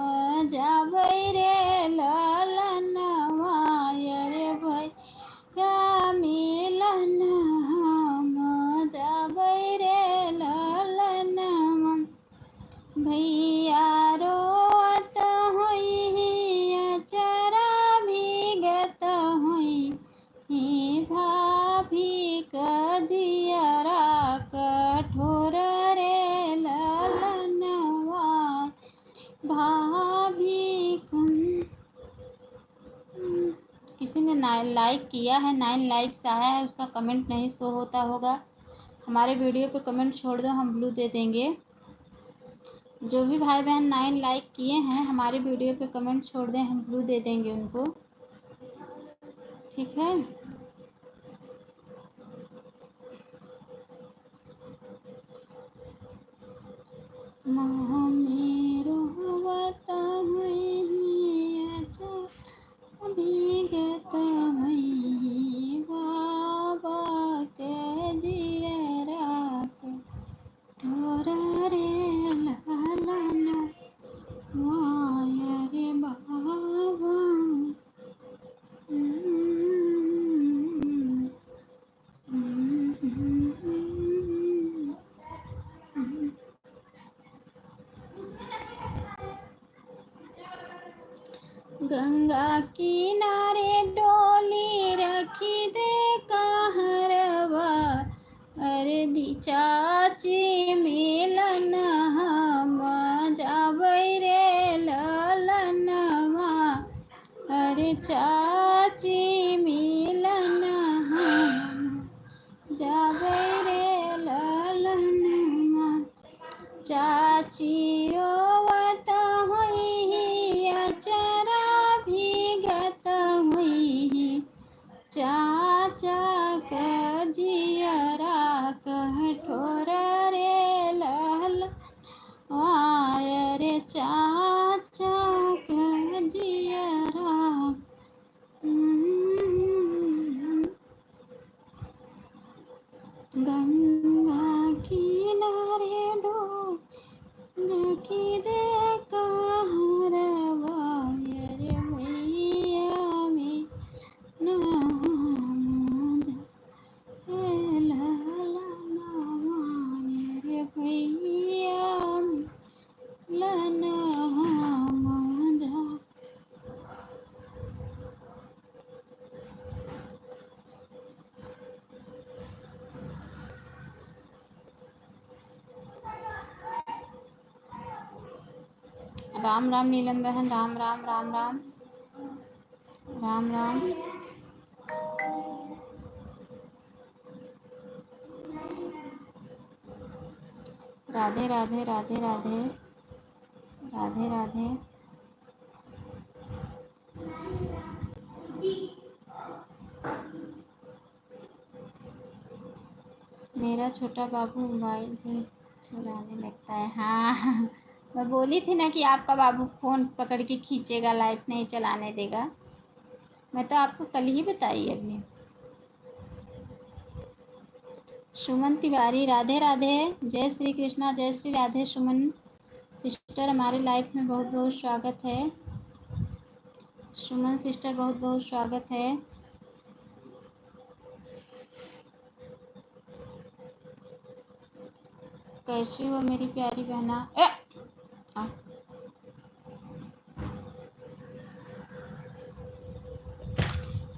जाबै रे लालन मायर, भैया मिलन हम जाबै रे लालन, भैया रोत हुई अचरा भीगत हुई, ही भाभी कजियरा कठोर रे लालनवा, भाभी किसी ने लाइक किया है, 9 लाइक्स आया है, उसका कमेंट नहीं शो होता होगा। हमारे वीडियो पे कमेंट छोड़ दो, हम ब्लू दे देंगे। जो भी भाई बहन 9 लाइक किए हैं हमारे वीडियो पे कमेंट छोड़ दें, हम ब्लू दे देंगे उनको। ठीक है। मेरो बता अभिगत बाबा के दिया रात ठोरा रे लाला माया रे बाबा। गंगा किनारे डोली रखी दे कहरवा, अरे दी चाची मिलन हम जाबै रे ललनवा, अरे चाची मिलन हम जाबै रे ललनवा। चाची रोवत हुई अचरा भीगत हुई, चाचा का जियरा कह ठोर रे लल रे चाचा का जियरा। गंगा किनारे रखी दे कहरवा, रे मैया में नाम रे भैया लना राम राम नीलम बहन, राम राम राम राम राम राम। राधे राधे राधे राधे राधे राधे। मेरा छोटा बाबू मोबाइल भी चलाने लगता है। हाँ मैं बोली थी ना कि आपका बाबू फ़ोन पकड़ के खींचेगा, लाइव नहीं चलाने देगा। मैं तो आपको कल ही बताई अभी। सुमन तिवारी राधे राधे, जय श्री कृष्णा, जय श्री राधे। सुमन सिस्टर हमारे लाइफ में बहुत बहुत स्वागत है। सुमन सिस्टर बहुत बहुत स्वागत है। कैसी हो मेरी प्यारी बहना?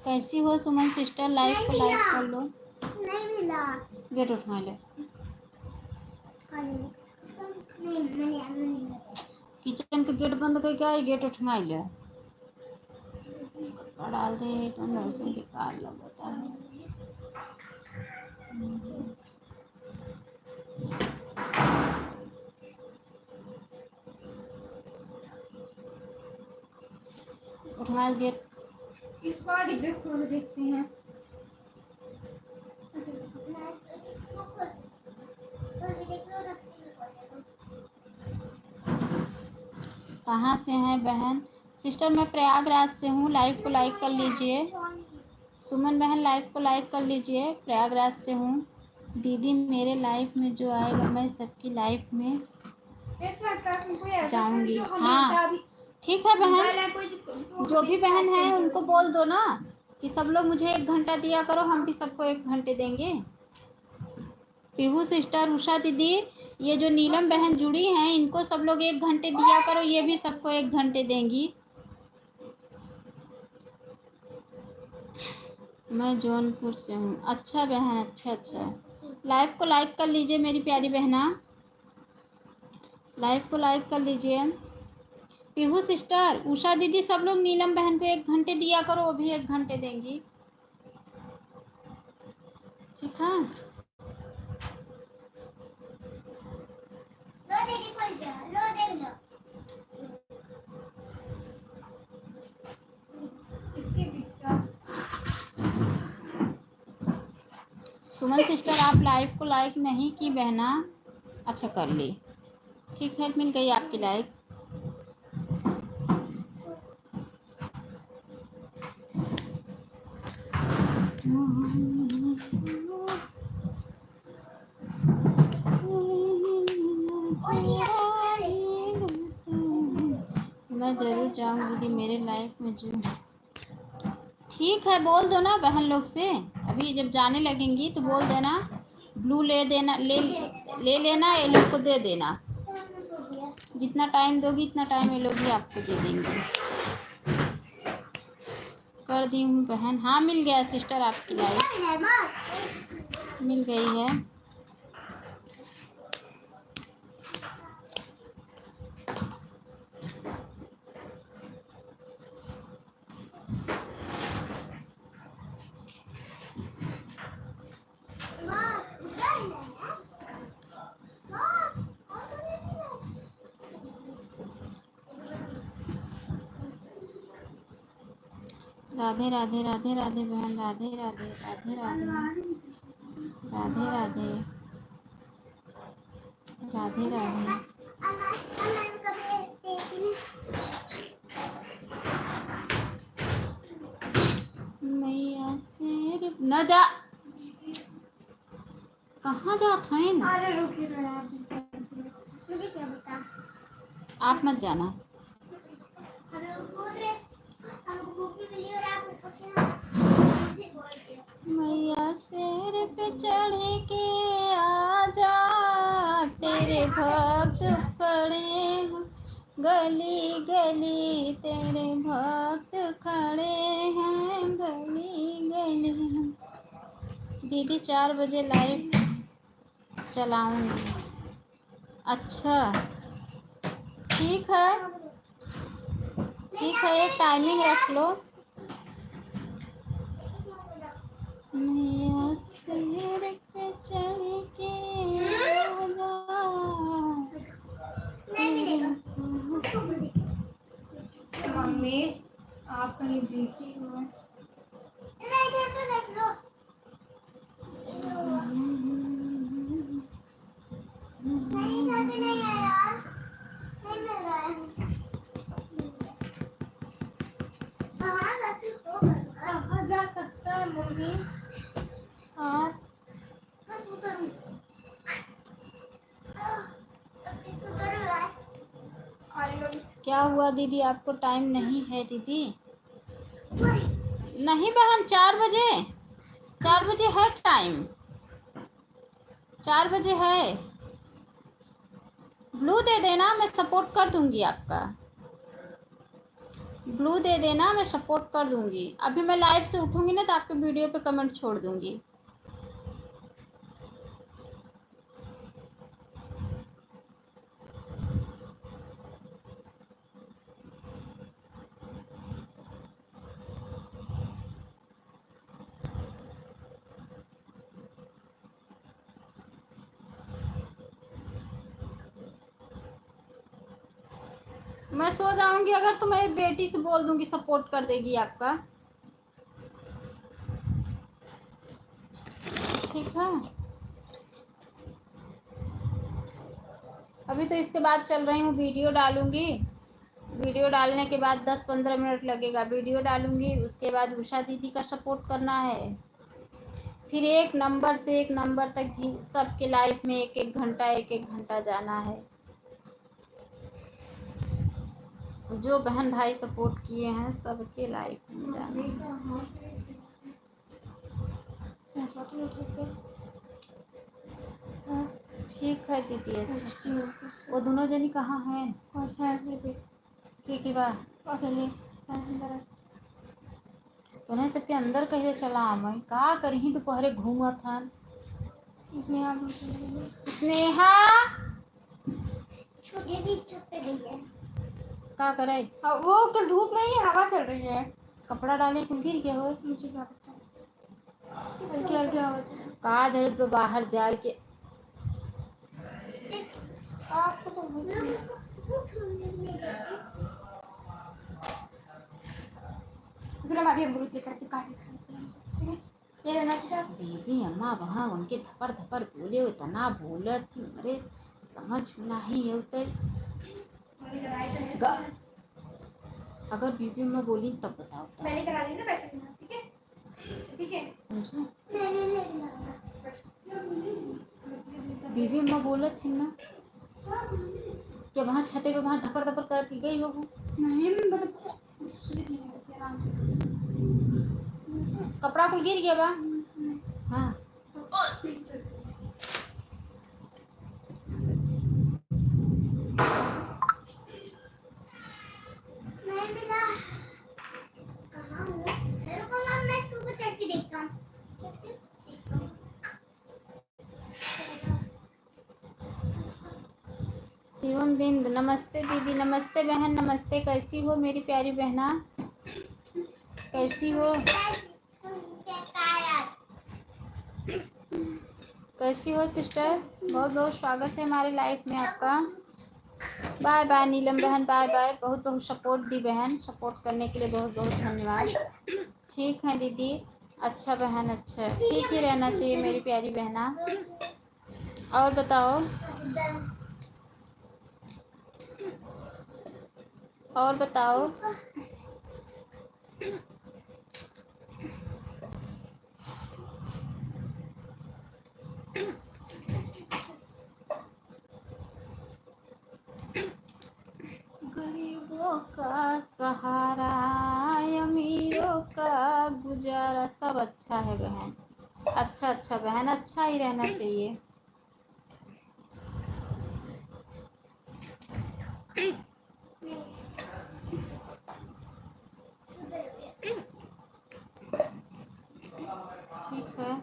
कैसी हो सुमन सिस्टर? लाइव को लाइक कर लो। नहीं मिला। गेट उठवा ले। किचन का गेट बंद करके आई, गेट उठवा ले। कपड़ा डाल दे तो नर्सिंग बेकार लगता है। उठवा गेट। इसको डिब्बे खोल देखते हैं। कहाँ से हैं बहन? सिस्टर मैं प्रयागराज से हूँ। लाइव को लाइक कर लीजिए। सुमन बहन लाइव को लाइक कर लीजिए। प्रयागराज से हूँ। दीदी मेरे लाइफ में जो आएगा मैं सबकी लाइफ में जाऊंगी। हाँ ठीक है बहन, जो भी बहन है उनको बोल दो ना कि सब लोग मुझे 1 घंटा दिया करो, हम भी सबको 1 घंटे देंगे। पीहू सिस्टर, उषा दीदी, ये जो नीलम बहन जुड़ी हैं इनको सब लोग 1 घंटे दिया करो, ये भी सबको 1 घंटे देंगी। मैं जौनपुर से हूँ। अच्छा बहन, अच्छा। लाइव को लाइक कर लीजिए मेरी प्यारी बहना, लाइव को लाइक कर लीजिए। पीहू सिस्टर, उषा दीदी, सब लोग नीलम बहन को 1 घंटे दिया करो, वो भी 1 घंटे देंगी। ठीक है। सुमन सिस्टर आप लाइव को लाइक नहीं की बहना। अच्छा कर ली, ठीक है, मिल गई आपकी लाइक। मैं ज़रूर जाऊँ दीदी, मेरे लाइफ में जो ठीक है बोल दो ना बहन लोग से, अभी जब जाने लगेंगी तो बोल देना, ब्लू ले देना, ले लेना, ये लोग को दे देना। जितना टाइम दोगी इतना टाइम ये लोग भी आपको दे देंगे। कर दी हूँ बहन। हाँ मिल गया सिस्टर, आपकी लाइफ मिल गई है। राधे राधे राधे राधे बहन, राधे राधे राधे राधे राधे राधे राधे राधे। मैया से न जा, कहाँ जात हैं? अरे रुकिए ना यार, मुझे क्या बता। आप मत जाना। मैया शेर पे चढ़ के आजा, तेरे भक्त खड़े हैं गली गली, तेरे भक्त खड़े हैं गली गली। दीदी 4 बजे लाइव चलाऊंगी। अच्छा ठीक है, ठीक है, एक टाइमिंग रख लो। मैया शेर पे चढ़ के आजा, मम्मी आप कहीं देखी हो? इधर तो देख लो। नहीं घर पे नहीं है यार, नहीं मिल रहा है। कहाँ जा सकता है मम्मी? हाँ बस उतरूँ। क्या हुआ दीदी, आपको टाइम नहीं है दीदी? नहीं बहन, 4 बजे, 4 बजे है टाइम, 4 बजे है। ब्लू दे देना, मैं सपोर्ट कर दूंगी आपका। ब्लू दे देना, मैं सपोर्ट कर दूंगी। अभी मैं लाइव से उठूंगी ना तो आपके वीडियो पे कमेंट छोड़ दूंगी। मैं सो जाऊंगी अगर तो मेरी बेटी से बोल दूंगी, सपोर्ट कर देगी आपका। ठीक है, अभी तो इसके बाद चल रही हूँ, वीडियो डालूंगी। वीडियो डालने के बाद 10-15 मिनट लगेगा, वीडियो डालूंगी। उसके बाद उषा दीदी का सपोर्ट करना है। फिर एक नंबर से एक नंबर तक सबके लाइफ में 1-1 घंटा 1-1 घंटा जाना है। जो बहन भाई सपोर्ट किए हैं सबके लाइफ में जाना है। ठीक है दीदी। अच्छा वो दोनों जनी कहाँ हैं? की बा तोने सबके अंदर कहे चला मैं का करही दोपहरे घूमत हन। स्नेहा छोटे भी छत पे गई है। का करे? वो कल धूप नहीं है, हवा चल रही है। कपड़ा डाले कुल गिर गया हो। मुझे क्या पता हल्की हल्की हवा चल रही है। का जरूरत पे बाहर जाए के। आपको तो फिर हम अभी अमरूद लेकर आते, काट के खाते हैं, ठीक है? ये रहना था बेबी अम्मा वहाँ उनके थपर थपर बोले इतना बोलत थी अरे समझ में नहीं होते अगर बीबी अम्मा बोली तब बताओ मैंने करा ली ना बैठक में, ठीक है ठीक है समझो नहीं बीबी अम्मा बोलत थी ना कि वहाँ छते पे वहाँ धपर धपर करती गई हो वो मैं मतलब आराम से कपड़ा कुल गिर गया बा हाँ नहीं मिला कहाँ हूँ मेरे को मैम मैं इसको चढ़ के देखता हूँ शिवम बिंद नमस्ते दीदी नमस्ते बहन नमस्ते कैसी हो मेरी प्यारी बहना कैसी हो कैसी हो सिस्टर बहुत बहुत स्वागत है हमारे लाइफ में आपका बाय बाय नीलम बहन बाय बाय बहुत बहुत सपोर्ट दी बहन सपोर्ट करने के लिए बहुत बहुत धन्यवाद ठीक है दीदी अच्छा बहन अच्छा ठीक ही रहना चाहिए मेरी प्यारी बहना और बताओ और बताओ गरीबों का सहारा अमीरों का गुजारा सब अच्छा है बहन अच्छा अच्छा बहन अच्छा ही रहना चाहिए ठीक है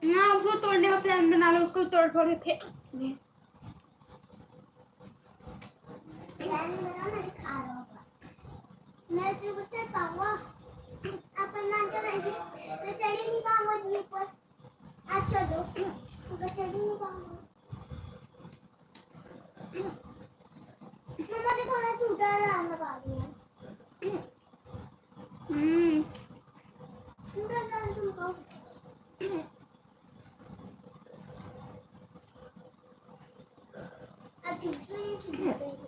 हाँ उसको तोड़ने का प्लान बना लो उसको तोड़ फोड़ के फेंक प्लान बना मैं खा रहा हूँ मैं तो चढ़ पाऊंगा अपन ना मैं चढ़ ही नहीं पाऊंगा जी ऊपर आप चलो मैं चढ़ ही नहीं पाऊंगा मम्मा ने थोड़ा झूठा नाम लगा दिया झूठा नाम तुमको अब झूठा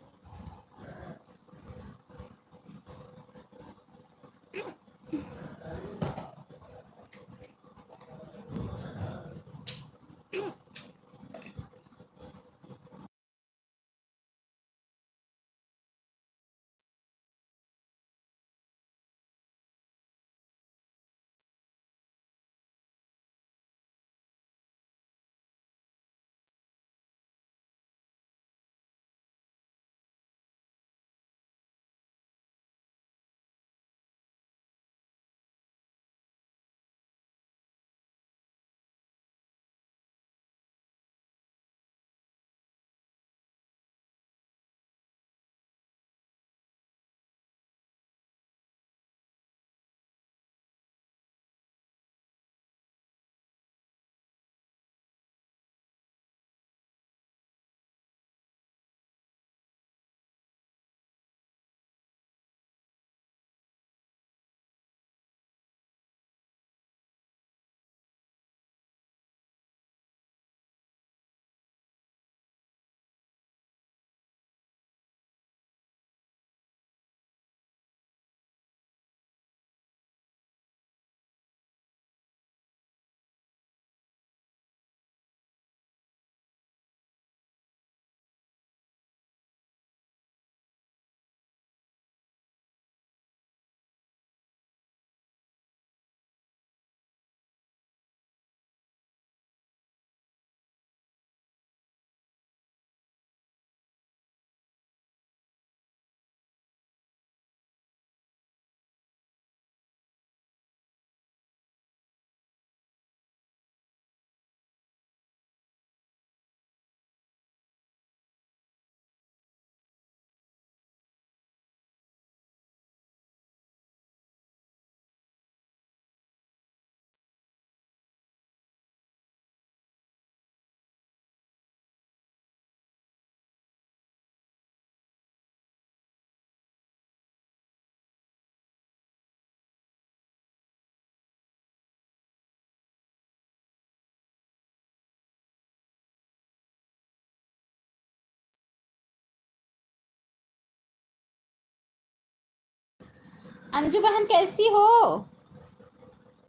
अंजू बहन कैसी हो?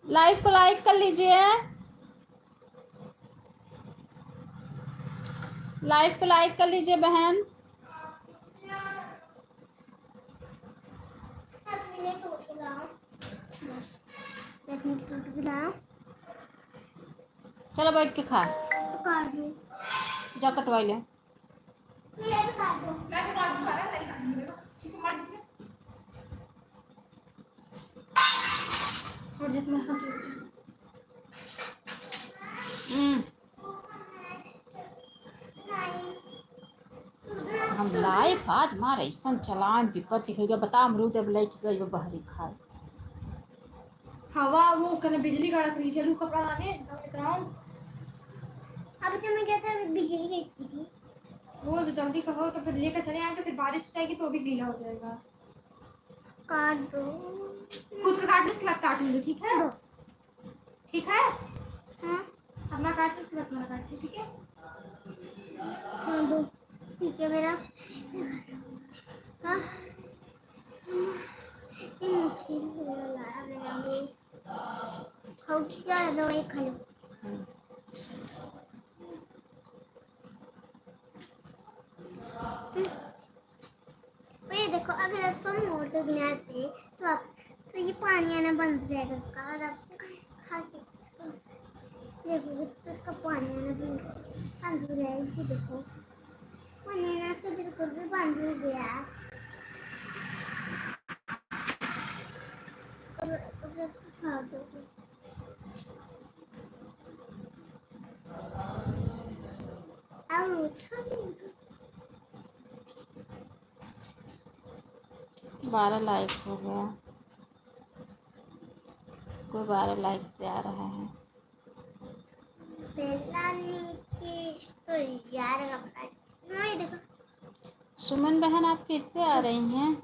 लाइव को लाइक कर लीजिए, लाइव को लाइक कर लीजिए बहन। ले तोड़ के लाओ, देखने तोड़ के लाओ। चलो बैठ के खा, तो काट दो, जा कटवाई ले। मैं भी काट दो, मैं भी काट दूंगा ना, और जितना हम लाइव आज मार ऐसा चलान विपत्ति हो गया। बता अमरूद अब लेके गई वो बहरी खाए। हवा वो कने बिजली कड़क रही, चलू कपड़ा लाने लेकर आऊं। अभी तो मैं क्या था, बिजली गिरती थी। वो तो जल्दी कहो तो फिर लेकर चले आए, तो फिर बारिश हो जाएगी तो भी गीला हो जाएगा। काट दो, खुद का काट लो, उसके बाद काटूंगी, ठीक है? ठीक है? हाँ, अपना काट लो, उसके बाद मेरा काट लो, ठीक है? हाँ दो, ठीक है मेरा। हाँ, ये मुश्किल हो रहा है मेरा भी। खाओ क्या दवाई खा लो। ये देखो, अगर आप सो मोड़ दो बिना से तो आप तो ये पानी आना बंद हो जाएगा उसका, और आप खा के इसको देखोगे तो उसका पानी आना बंद हो जाएगा। देखो पानी आना से बिल्कुल भी बंद हो गया। अब खा दो, अब 12 लाइक हो गया, कोई 12 लाइक से आ रहा है। पहला नीचे तो यार नहीं देखो। सुमन बहन आप फिर से आ रही हैं।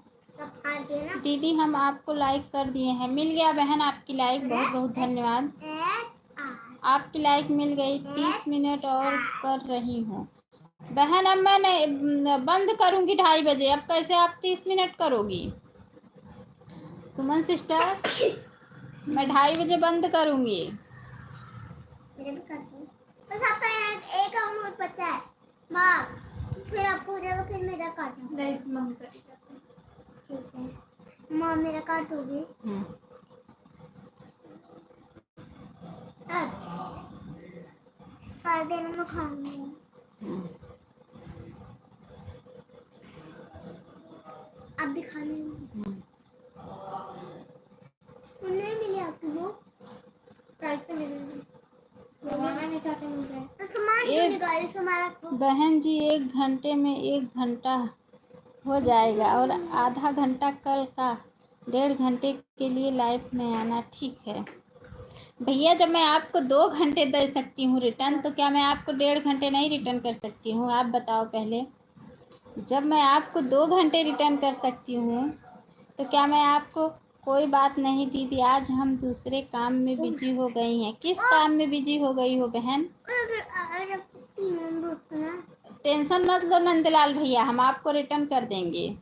दीदी हम आपको लाइक कर दिए हैं। मिल गया बहन आपकी लाइक, बहुत बहुत धन्यवाद। आपकी लाइक मिल गई। 30 मिनट और कर रही हूँ बहन। अब मैं नहीं बंद करूँगी 2:30 बजे। अब कैसे आप 30 मिनट करोगी सुमन सिस्टर? मैं 2:30 बजे बंद करूँगी। बस आपका एक अमरूद बचा है बस, फिर आपको हो जाएगा, फिर मेरा काटना। नहीं, मम्मी कर ठीक है, माँ मेरा काटोगी। सारे दिन में खाऊंगी। अब भी खाने नहीं मिली आपको वो? कैसे मिलेगी? नहीं चाहते मिल जाए तो सामान क्यों निकाले सामान को? बहन जी 1 घंटे में 1 घंटा हो जाएगा और आधा घंटा कल का 1.5 घंटे के लिए लाइव में आना, ठीक है भैया? जब मैं आपको 2 घंटे दे सकती हूँ रिटर्न, तो क्या मैं आपको 1.5 घंटे नहीं रिटर्न कर सकती हूँ? आप बताओ पहले। जब मैं आपको 2 घंटे रिटर्न कर सकती हूँ तो क्या मैं आपको कोई बात नहीं दीदी, आज हम दूसरे काम में बिजी हो गई हैं। किस काम में बिजी हो गई हो बहन? टेंशन मत लो नंदलाल भैया, हम आपको रिटर्न कर देंगे।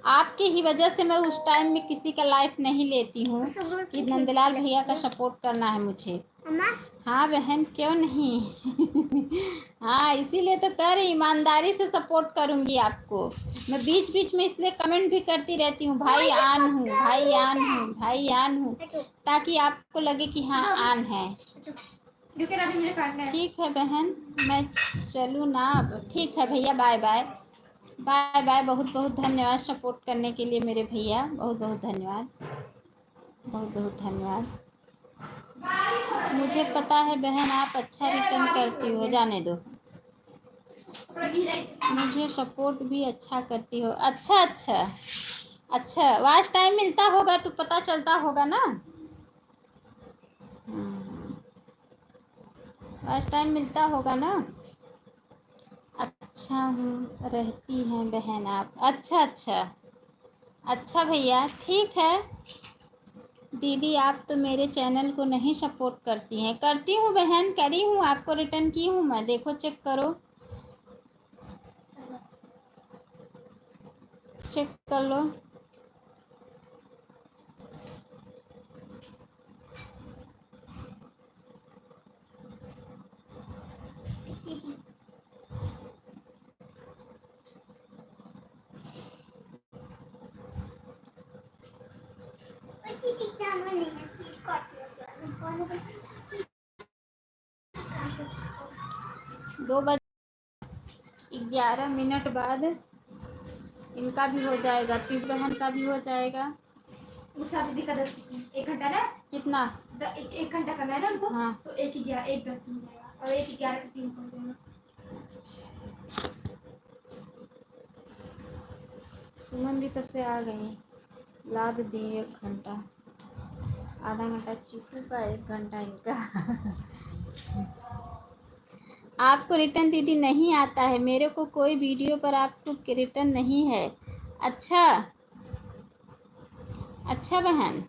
आपकी ही वजह से मैं उस टाइम में किसी का लाइफ नहीं लेती हूँ कि नंदलाल भैया का सपोर्ट करना है मुझे। हाँ बहन क्यों नहीं हाँ इसीलिए तो कह रही, ईमानदारी से सपोर्ट करूँगी आपको। मैं बीच बीच में इसलिए कमेंट भी करती रहती हूँ, भाई आन हूँ, भाई आन हूँ, भाई आन हूँ, ताकि आपको लगे कि हाँ आन है। ठीक है बहन, मैं चलूँ ना अब? ठीक है भैया, बाय बाय बाय बाय। बहुत बहुत धन्यवाद सपोर्ट करने के लिए मेरे भैया, बहुत बहुत धन्यवाद, बहुत बहुत धन्यवाद। मुझे पता है बहन आप अच्छा रिटर्न करती हो, जाने दो। मुझे सपोर्ट भी अच्छा करती हो। अच्छा अच्छा अच्छा, वॉच टाइम मिलता होगा तो पता चलता होगा ना। वॉच टाइम मिलता होगा ना। अच्छा हूँ, रहती हैं बहन आप? अच्छा अच्छा अच्छा भैया, ठीक है दीदी। आप तो मेरे चैनल को नहीं सपोर्ट करती हैं। करती हूँ बहन, करी हूँ, आपको रिटर्न की हूँ मैं, देखो चेक करो, चेक कर लो। एग्जाम में नहीं है स्कॉट 2:11 बाद इनका भी हो जाएगा, फिर बहन का भी हो जाएगा। उषा दीदी का 10 1 घंटा ना कितना? 1 घंटा करना है ना उनको। हाँ। तो 1:10 मिल जाएगा और 1:11 का 3 कर देना। सुमन भी तब से आ गई, लाद दी 1 घंटा, आधा घंटा चीकू का, 1 घंटा इनका। आपको रिटर्न दीदी नहीं आता है, मेरे को कोई वीडियो पर आपको रिटर्न नहीं है। अच्छा अच्छा बहन,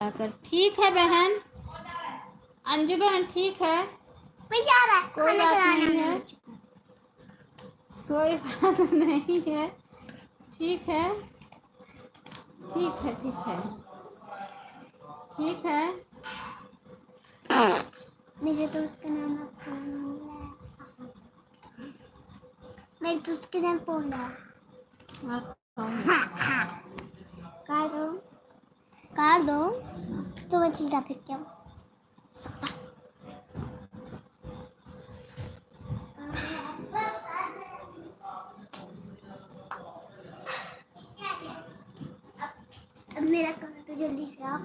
आकर ठीक है बहन, अंजू बहन ठीक है, कोई जा रहा है कोई खाना बात खिलाने नहीं है, कोई बात नहीं है, ठीक है ठीक है ठीक है ठीक है। मेरे दोस्त का नाम मेरे दोस्त का नाम पोला है। कार दो कार दो तो मैं चिल्ला फिर क्या अब मेरा कार तो जल्दी से आप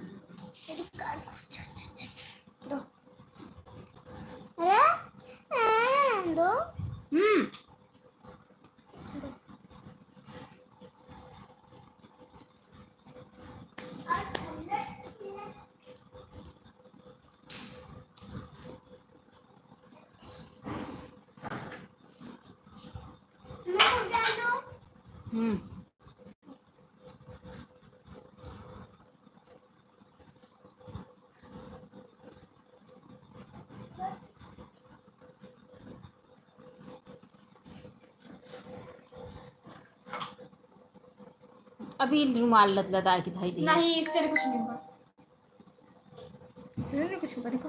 मेरी कार दो अरे दो अभी रुमाल लदा के धाई दे। नहीं, इससे कुछ नहीं होगा, इससे नहीं कुछ होगा। देखो,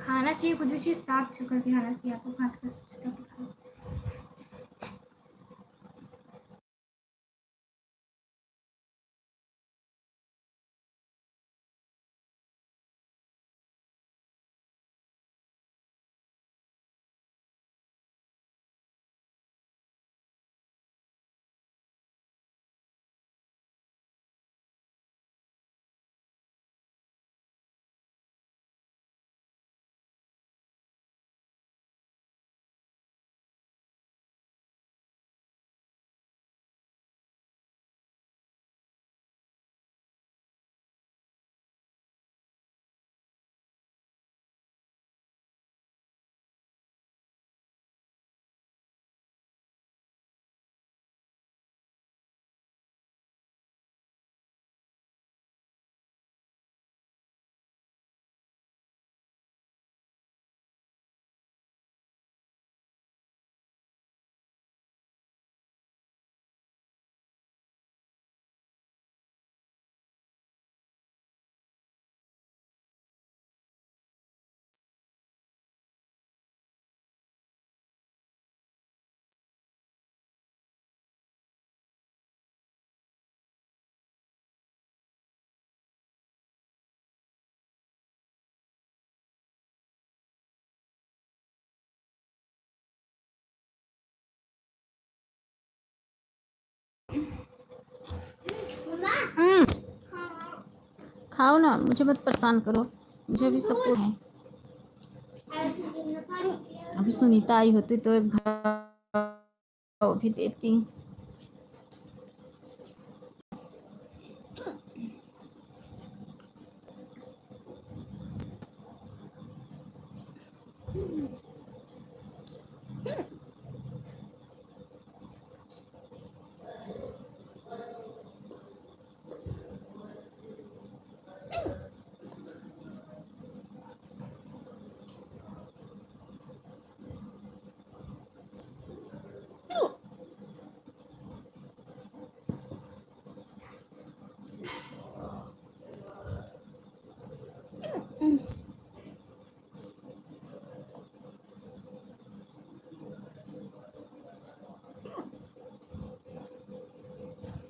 खाना चाहिए, कुछ भी चीज साफ सुथरा के खाना चाहिए आपको, हाथ का सुथरा के खाना। खाओ ना, मुझे मत परेशान करो, मुझे भी सपोर्ट है। अभी सुनीता आई होती तो एक वो भी देती।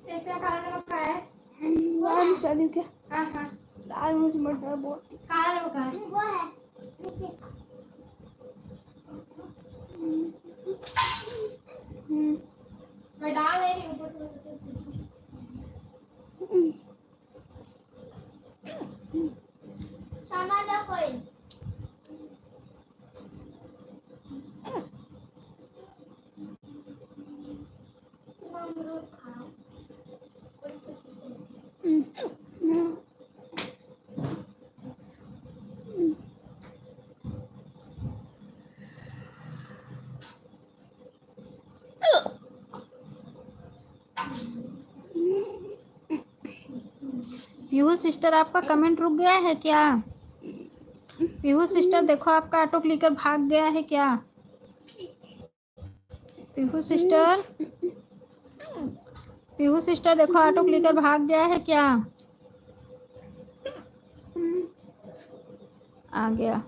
ऐसा खाना नमक खाया है? दाल चालू क्या? हाँ हाँ, दाल मुझे मत डर बहुत। काला नमक खाया है? वो है नीचे। मैं डाल नहीं रही हूँ, ऊपर समझ लो कोई। अमरूद खाओ। पीहू सिस्टर, आपका कमेंट रुक गया है क्या? पीहू सिस्टर देखो, आपका ऑटो क्लिकर भाग गया है क्या? पीहू सिस्टर, पीहू सिस्टर देखो, ऑटो क्लिकर भाग गया है क्या? आ गया।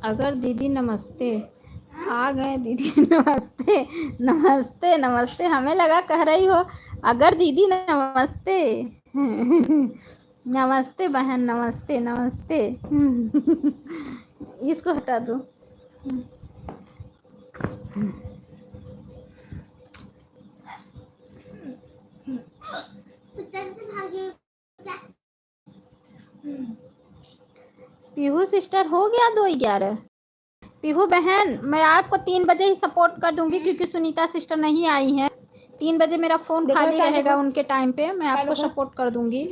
अगर दीदी नमस्ते आ गए। दीदी नमस्ते नमस्ते नमस्ते, हमें लगा कह रही हो अगर दीदी नमस्ते। नमस्ते बहन, नमस्ते नमस्ते। इसको हटा दो। पीहू पीहू सिस्टर हो गया 2:11। पीहू बहन मैं आपको 3 बजे ही सपोर्ट कर दूंगी क्योंकि सुनीता सिस्टर नहीं आई है। 3 बजे मेरा फ़ोन खाली रहेगा उनके टाइम पे, मैं आपको सपोर्ट कर दूंगी।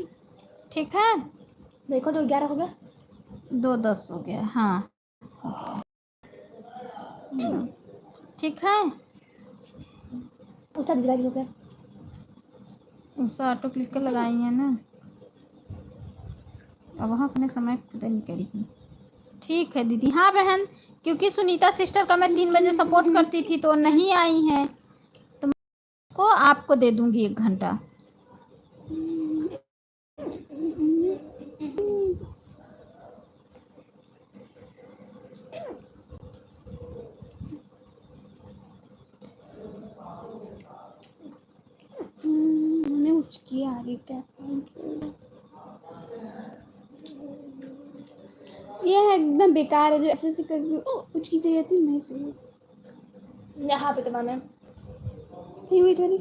ठीक है, देखो 2:11 हो गया। 2:10 हो गया। हाँ ठीक है। उसका दिखलाई हो गया। उसका ऑटो क्लिक कर लगाई है ना, अब वहाँ अपने समय पता नहीं करेगी। ठीक है दीदी। हाँ बहन, क्योंकि सुनीता सिस्टर का मैं 3 बजे सपोर्ट करती थी तो नहीं आई हैं, तो मैं को आपको दे दूंगी 1 घंटा। हमें उचकी आ रही क्या? ये है एकदम बेकार है जो ऐसे ऐसे करती ओ उचकी से रहती नहीं सही। यहाँ पे दबाना है। सही हुई थोड़ी।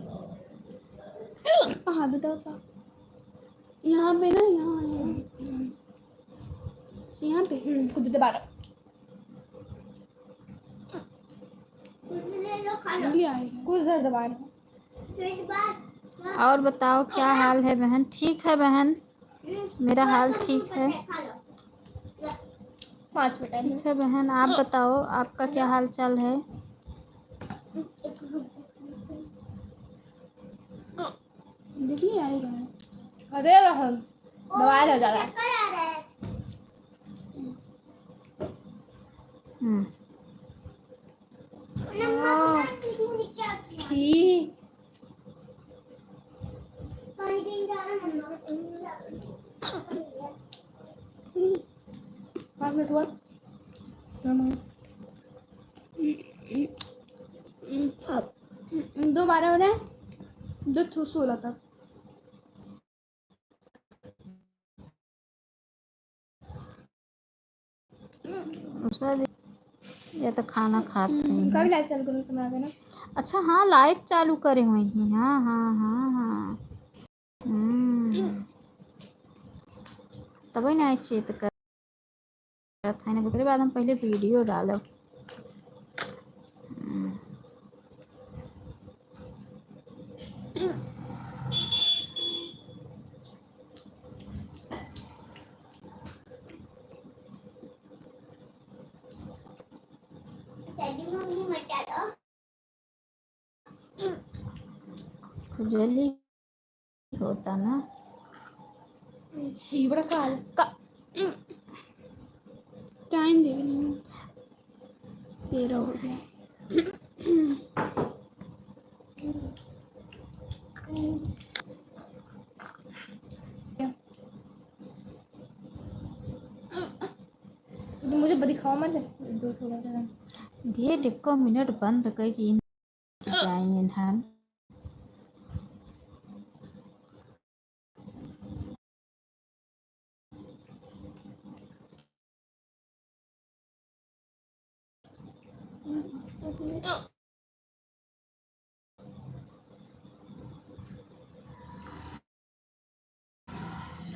हाँ बताओ था। यहाँ पे ना यहाँ पे खुद दबा रहा। कुछ देर दबा रहा। और बताओ क्या हाल है बहन? ठीक है बहन, मेरा हाल ठीक है। 5 मिनट ठीक है बहन, आप बताओ आपका क्या हाल चाल है? देखिए आएगा। अरे रहम दबाए हो जा रहा है। ठीक 5 मिनट हुआ। 2:12 हो रहा है। 2:16 तक। या तो खाना खाते हैं। कभी लाइव चालू करने समय आ गया ना। अच्छा हाँ, लाइव चालू करे हुए हैं। हाँ हाँ हाँ हाँ। तभी ना चेत कर था, ओकरे बाद हम पहले वीडियो डालब। खुजली होता ना शिवड़ा काल का टाइम दे रही 13 हो गया। मुझे दिखाओ मत 2:16 गेट 1 मिनट बंद करके जाएंगे धान।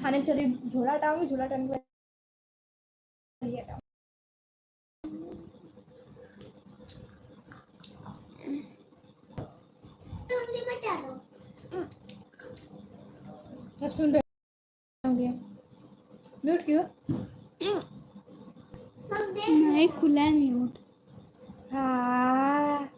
खाने चली झोला टांग सब सुन रहे होंगे। म्यूट क्यों? नहीं खुला है म्यूट। हाँ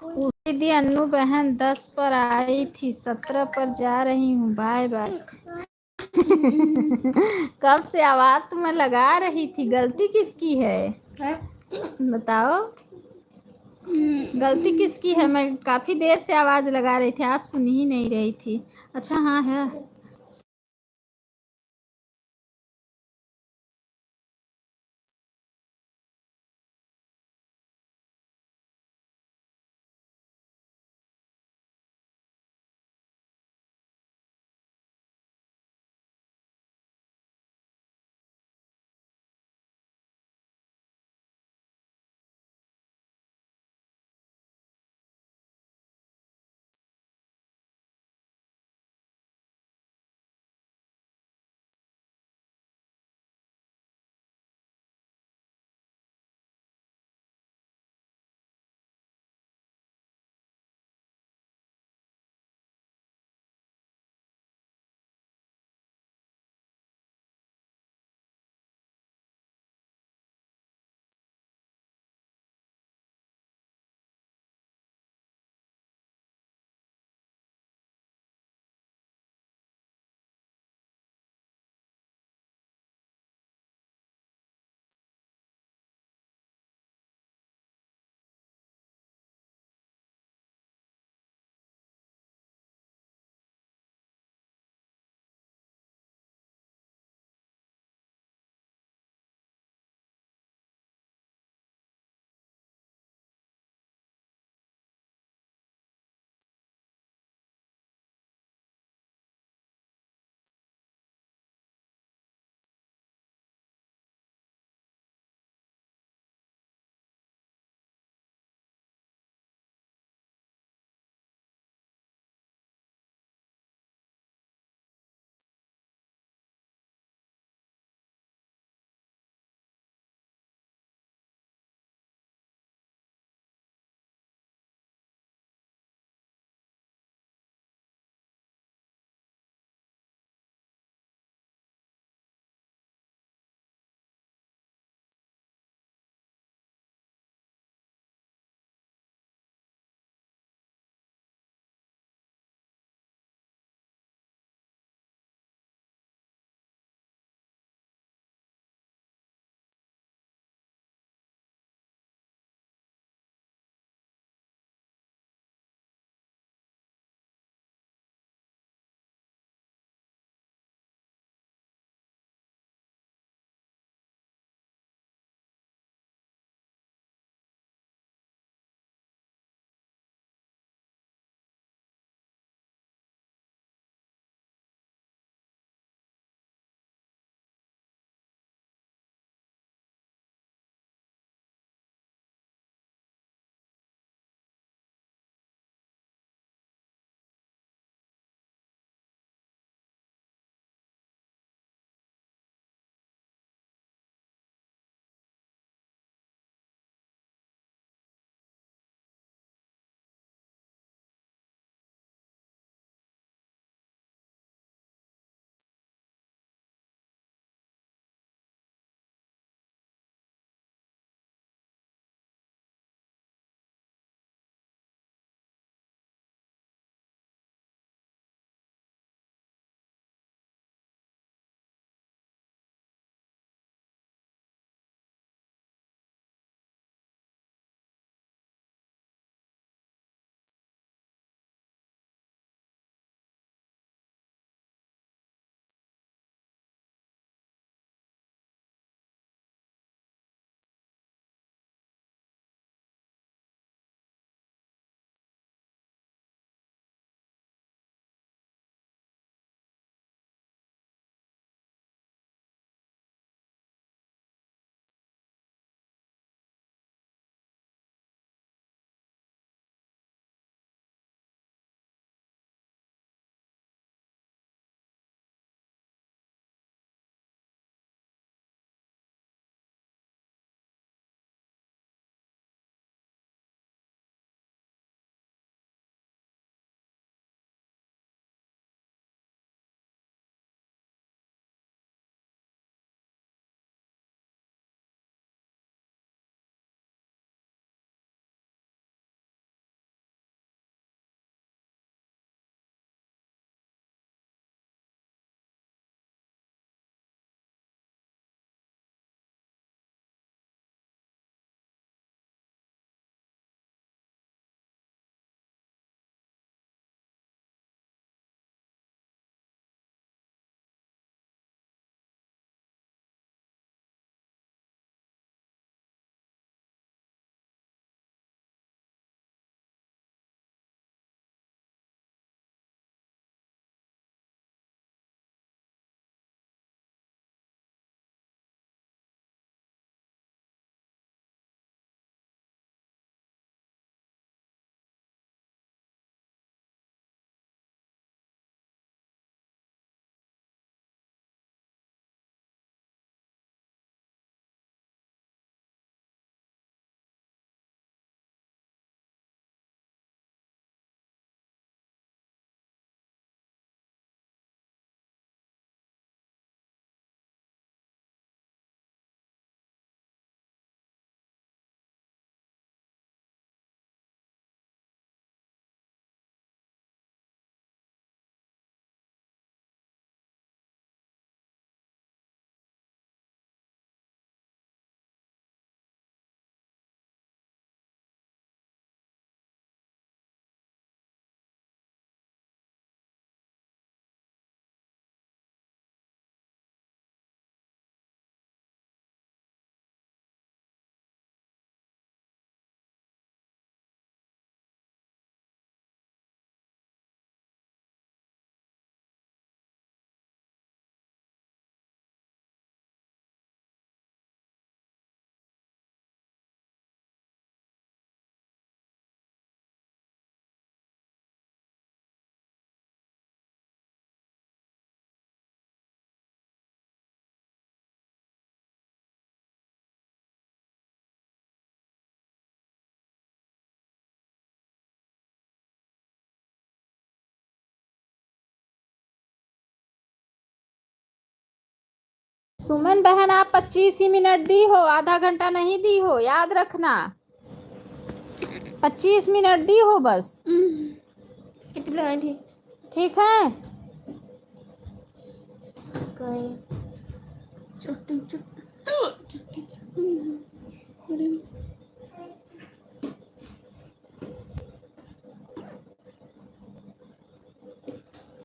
दीदी अन्नू बहन 10 पर आई थी, 17 पर जा रही हूँ, बाय बाय। कब से आवाज तुम्हें लगा रही थी, गलती किसकी है बताओ, गलती किसकी है? मैं काफी देर से आवाज लगा रही थी, आप सुन ही नहीं रही थी। अच्छा हाँ है। सुमन बहन आप 25 ही मिनट दी हो, आधा घंटा नहीं दी हो, याद रखना। 25 मिनट दी हो बस। कितनी लगाई थी? ठीक है। छोटी छोटी